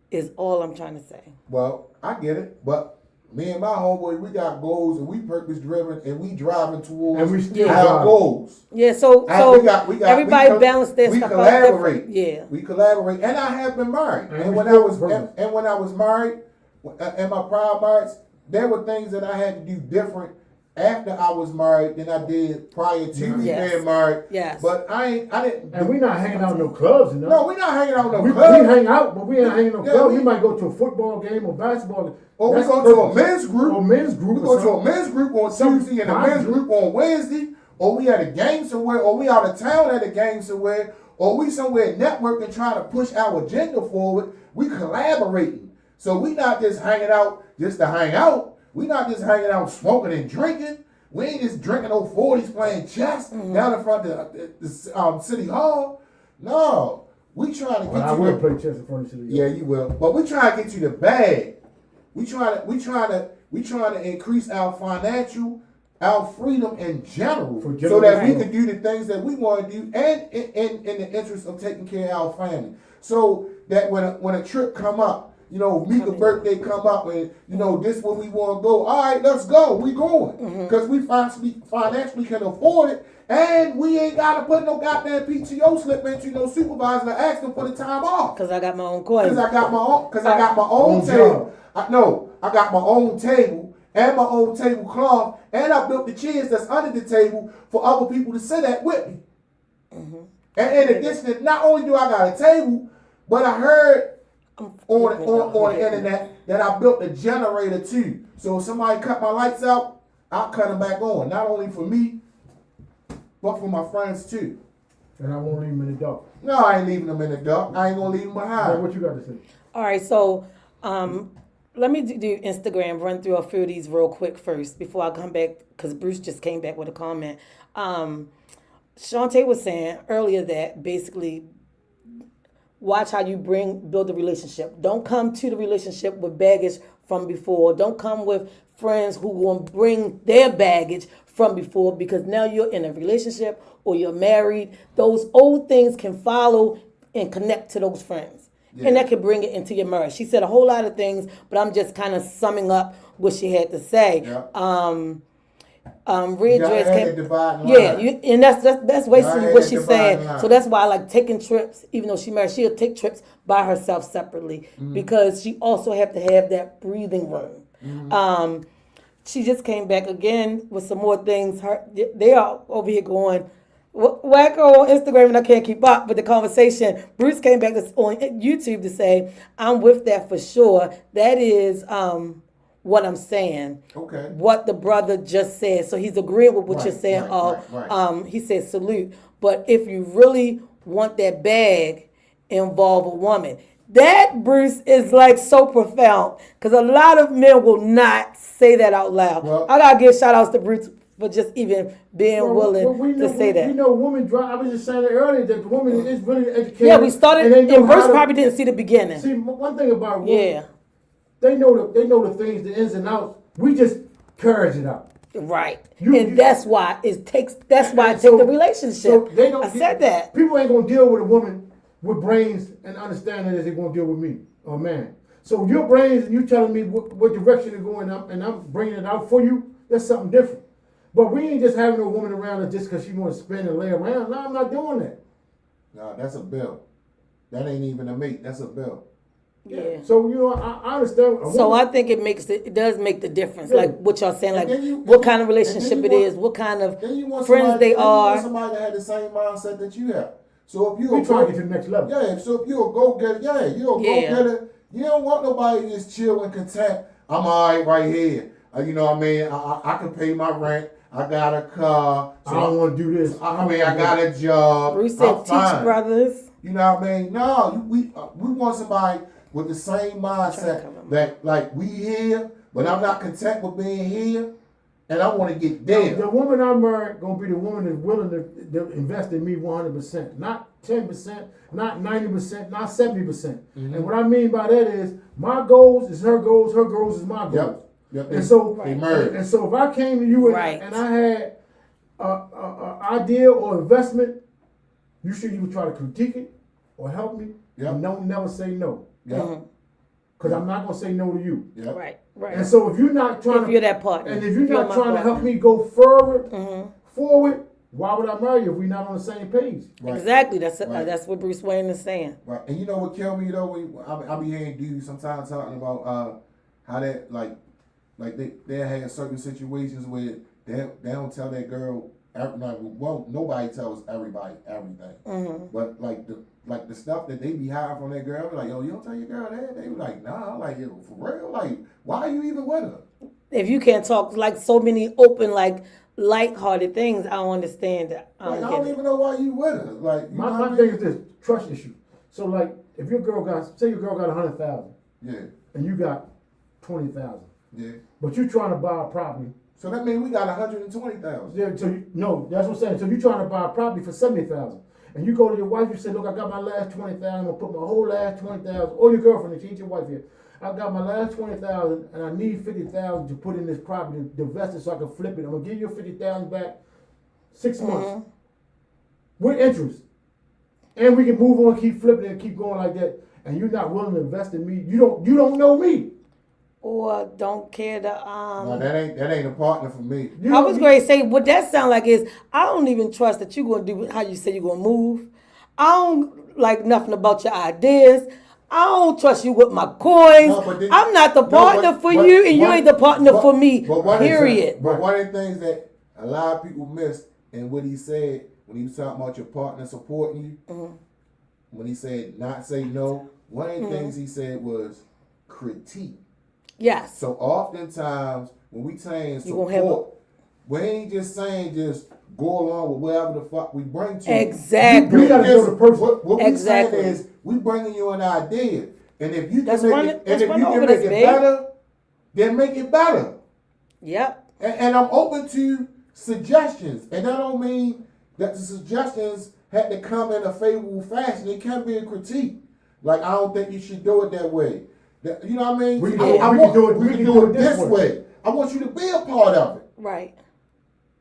Is all I'm trying to say. Well, I get it, but me and my homeboy, we got goals and we purpose driven and we driving towards And we still our driving. goals. Yeah, so everybody balance their we stuff collaborate. out. Yeah. We collaborate, and I have been married. And And we when I still was brothers. and when I was married, in my prior marriage, there were things that I had to do different after I was married than I did prior to me Yes. being married. Yes. But I didn't. And we not hanging out in no clubs and No, we're not hanging out in no we club. hang out, but we ain't hanging in no Yeah, club. we- We might go to a football game or basketball game. Or we That's go to a purpose. men's group. Or men's group. We or go to a something. men's group on Some Tuesday and a private men's group on Wednesday, or we at a game somewhere, or we out of town at a game somewhere, or we somewhere networking trying to push our agenda forward. We collaborating. So we not just hanging out just to hang out. We not just hanging out smoking and drinking. We ain't just drinking old 40s playing chess down in front of the city hall. No, we trying to get Well, I you. will play chess in front of the city. Yeah, you will. But we trying to get you the bag. We trying to increase our freedom in general, so that we can do the things that we want to do, and in the interest of taking care of our family. So that when a trip come up, Mika's birthday come up, and this where we want to go. All right, let's go. We going because we financially can afford it, and we ain't got to put no goddamn PTO slip into no supervisor to ask them for the time off. Because I got my own coin. Because I got my own table. I got my own table and my own tablecloth, and I built the chairs that's under the table for other people to sit at with me. And in addition, not only do I got a table, but I heard on the internet that I built a generator too. So if somebody cut my lights out, I'll cut them back on. Not only for me, but for my friends too. And I won't leave them in the dark. No, I ain't leaving them in the dark. I ain't gonna leave them behind. What you got to say? All right, so let me do Instagram, run through a few of these real quick first before I come back, because Bruce just came back with a comment. Shantae was saying earlier that basically watch how you build the relationship. Don't come to the relationship with baggage from before. Don't come with friends who will bring their baggage from before, because now you're in a relationship or you're married. Those old things can follow and connect to those friends. Yeah. And that can bring it into your marriage. She said a whole lot of things, but I'm just kind of summing up what she had to say. Yeah. Readdress and that's basically what she's saying. Line. So that's why I like taking trips, even though she's married, she'll take trips by herself separately, because she also have to have that breathing room. She just came back again with some more things. They are over here going wacko on Instagram, and I can't keep up with the conversation. Bruce came back on YouTube to say, I'm with that for sure. That is what I'm saying. Okay. What the brother just said. So he's agreeing with what you're saying. He said salute. But if you really want that bag, involve a woman. That, Bruce, is like so profound, because a lot of men will not say that out loud. Well, I got to give shout outs to Bruce for just even being willing to say that. We know women drive. I was just saying it earlier that the woman is really educated. Yeah, we started, and Bruce probably didn't see the beginning. See, one thing about women, they know the things, the ins and outs. We just carries it out. Right. That's why it takes the relationship. So I said that. People ain't going to deal with a woman with brains and understanding as they're going to deal with me, or man. So your brains and you telling me what direction is going up, and I'm bringing it out for you, that's something different. But we ain't just having a woman around just because she want to spin and lay around. No, I'm not doing that. No, that's a bill. That ain't even a mate. That's a bill. Yeah. So I understand. So I think it does make the difference, like what y'all saying, like what kind of relationship it is, what kind of friends they are. You want somebody that had the same mindset that you have. So if you trying to get to the next level. Yeah. So if you a go getter, go getter. You don't want nobody to just chill and content. I'm all right here. You know what I mean? I can pay my rent. I got a car. So I don't want to do this. I got a job. Bruce said, teach brothers. You know what I mean? No, we want somebody with the same mindset that, like, we here, but I'm not content with being here, and I want to get there. The woman I married gonna be the woman that's willing to invest in me 100%, not 10%, not 90%, not 70%. And what I mean by that is my goals is her goals is my goals. Yep. And so, and so if I came to you and I had an idea or investment, you would try to critique it or help me, and never say no. Yeah. Because I'm not gonna say no to you. Yeah. Right. And so if you're not trying if you're that partner, and if you're not trying to help me go forward, why would I marry you if we're not on the same page? Right. Exactly. That's what Bruce Wayne is saying. Right. And you know what killed me though? I be hearing dudes sometimes talking about how that like they have certain situations where they don't tell that girl. Nobody tells everybody everything. But like the stuff that they be hiding from that girl, be like, yo, you don't tell your girl that? They be like, nah, like, yo, for real? Like, why are you even with her? If you can't talk like so many open, like, light-hearted things, I don't understand that. I don't even know why you with her. Like, my thing is this, trust issue. So like, if your girl got, say your girl got 100,000. Yeah. And you got 20,000. Yeah. But you trying to buy a property. So that means we got 120,000. Yeah, so no, that's what I'm saying. So you trying to buy a property for 70,000, and you go to your wife, you say, look, I got my last 20,000. I'm gonna put my whole last 20,000. Or your girlfriend, if she ain't your wife here. I got my last 20,000, and I need 50,000 to put in this property, to invest it so I can flip it. I'm gonna give you 50,000 back 6 months with interest, and we can move on, keep flipping it, and keep going like that. And you're not willing to invest in me. You don't know me. Or don't care to No, that ain't a partner for me. I was going to say what that sound like is I don't even trust that you're going to do how you say you're going to move. I don't like nothing about your ideas. I don't trust you with my coins. No, I'm not the partner for you, and you ain't the partner for me. Period. But one of the things that a lot of people missed, and what he said when he was talking about your partner supporting you, when he said not say no, one of the things he said was critique. Yes. So oftentimes when we saying You support, we ain't just saying just go along with whatever the fuck we bring to you. Exactly. You gotta know the person. What we saying is we bringing you an idea, and if you can make it better, then make it better. Yep. And I'm open to suggestions, and that don't mean that the suggestions had to come in a favorable fashion. It can be a critique. Like, I don't think you should do it that way. You know what I mean? We can do it this way. I want you to be a part of it. Right.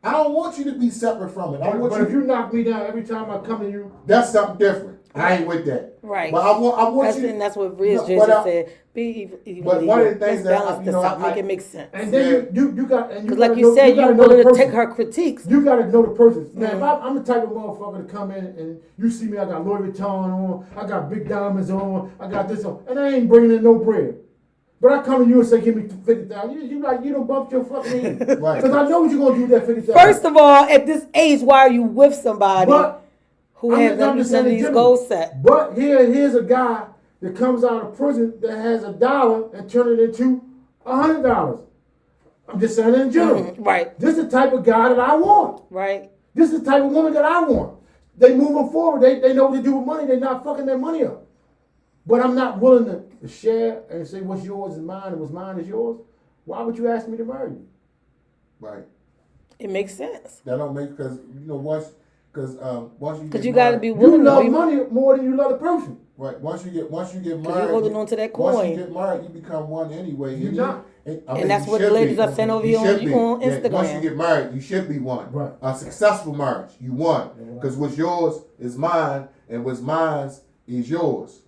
I don't want you to be separate from it. But if you knock me down every time I come to you, that's something different. I ain't with that. Right. But I want you. And that's what Riz just said. Be even. But one of the things let's balance this out, make it make sense. And then you got, and you like you said, you're willing to take her critiques. You got to know the person. Now, if I'm the type of motherfucker to come in and you see me, I got Louis Vuitton on, I got big diamonds on, I got this on, and I ain't bringing in no bread. But I come to you and say, give me 50,000. You don't bump your fucking head. Right. Because I know what you're going to do with that 50,000. First of all, at this age, why are you with somebody who has none of these goals set? But here's a guy that comes out of prison that has $1 and turn it into $100. I'm just saying in general. Right. This is the type of guy that I want. Right. This is the type of woman that I want. They moving forward. They know what to do with money. They're not fucking their money up. But I'm not willing to share and say what's yours is mine and what's mine is yours. Why would you ask me to marry you? Right. It makes sense. That don't make once you got to be willing. You love money more than you love the person. Right. Once you get married, you're holding on to that coin. Once you get married, you become one anyway. You're not. And that's what the ladies are saying over here on Instagram. Once you get married, you should be one. Right. A successful marriage, you won. Because what's yours is mine, and what's mine is yours.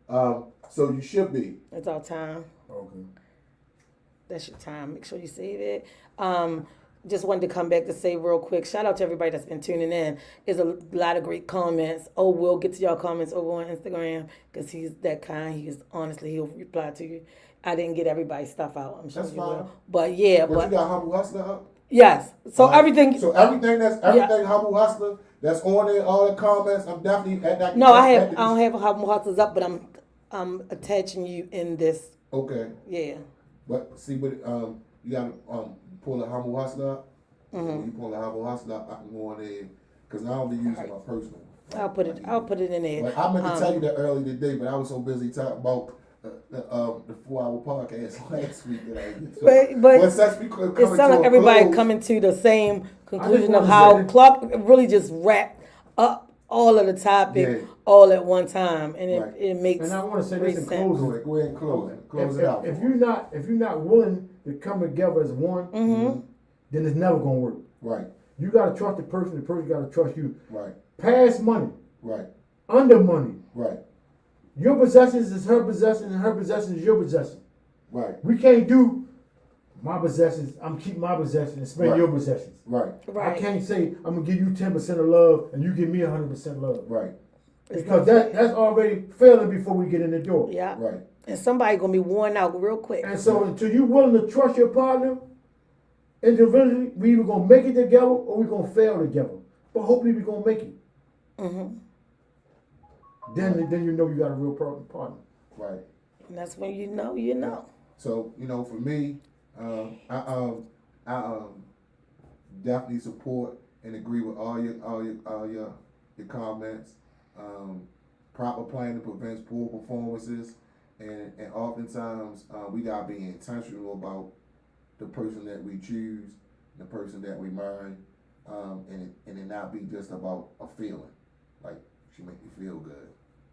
So you should be. It's our time. Okay. That's your time. Make sure you save it. Just wanted to come back to say real quick, shout out to everybody that's been tuning in. There's a lot of great comments. Oh, we'll get to y'all comments over on Instagram because he's that kind. He'll reply to you. I didn't get everybody's stuff out. I'm sure that's you fine. will. But yeah. But you got Humble Hustler up? Yes. So everything Humble Hustler that's on there, all the comments, I'm definitely at that. No, I don't have Humble Hustlers up, but I'm attaching you in this. Okay. Yeah. But see what you gotta pull a Humble Hustler up. When you pull a Humble Hustler up, I can go on there because I don't be using my personal. I'll put it in there. But I meant to tell you that earlier today, but I was so busy talking about the 4-hour podcast last week that I did. So, but it sounds like everybody coming to the same conclusion of how Clark really just wrapped up all of the topic all at one time, and it makes. And I want to say this in closing. Go ahead and close it out. If you're not willing to come together as one, then it's never gonna work. Right. You gotta trust the person gotta trust you. Right. Past money. Right. Under money. Right. Your possessions is her possessions, and her possessions is your possession. Right. We can't do my possessions. I'm keeping my possessions and spend your possessions. Right. Right. I can't say I'm gonna give you 10% of love and you give me 100% love. Right. Because that's already failing before we get in the door. Yeah. Right. And somebody gonna be worn out real quick. And so until you're willing to trust your partner, individually, we either gonna make it together or we gonna fail together. But hopefully we gonna make it. Then you know you got a real partner. Right. And that's when you know. So for me, I definitely support and agree with all your comments. Proper planning prevents poor performances, and oftentimes we gotta be intentional about the person that we choose, the person that we marry, and it not be just about a feeling, like she make me feel good,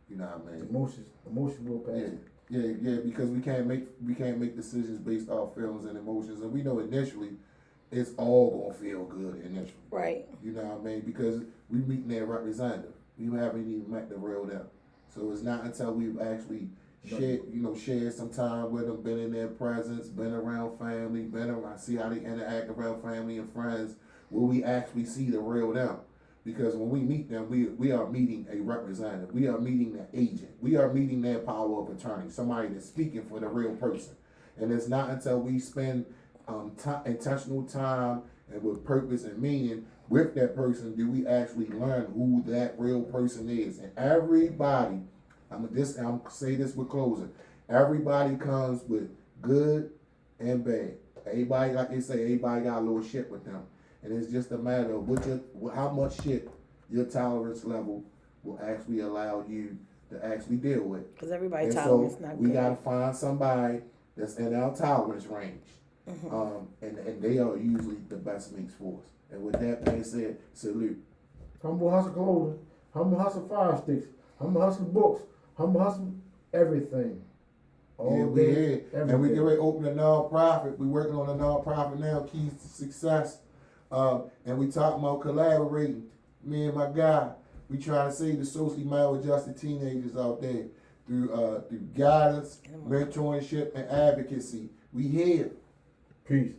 you know what I mean? Emotions will pass. Yeah, because we can't make decisions based off feelings and emotions, and we know initially it's all gonna feel good initially. Right. You know what I mean? Because we meeting their representative. We haven't even met the real them. So it's not until we've actually shared some time with them, been in their presence, been around family, see how they interact around family and friends, will we actually see the real them. Because when we meet them, we are meeting a representative. We are meeting their agent. We are meeting their power of attorney, somebody that's speaking for the real person. And it's not until we spend intentional time and with purpose and meaning with that person do we actually learn who that real person is. And everybody, I'm say this with closing. Everybody comes with good and bad. Everybody, like they say, everybody got a little shit with them. And it's just a matter of how much shit your tolerance level will actually allow you to actually deal with. Because everybody's and tolerance so not we good. gotta find somebody that's in our tolerance range. And they are usually the best mates for us. And with that being said, salute. Humble hustle clothing, humble hustle fire sticks, humble hustle books, humble hustle everything. All We day, here. every And we day. get ready to open a non-profit. We working on a non-profit now, Keys to Success. And we talking about collaborating. Me and my guy, we trying to save the socially maladjusted teenagers out there through guidance, mentorship, and advocacy. We here. Peace.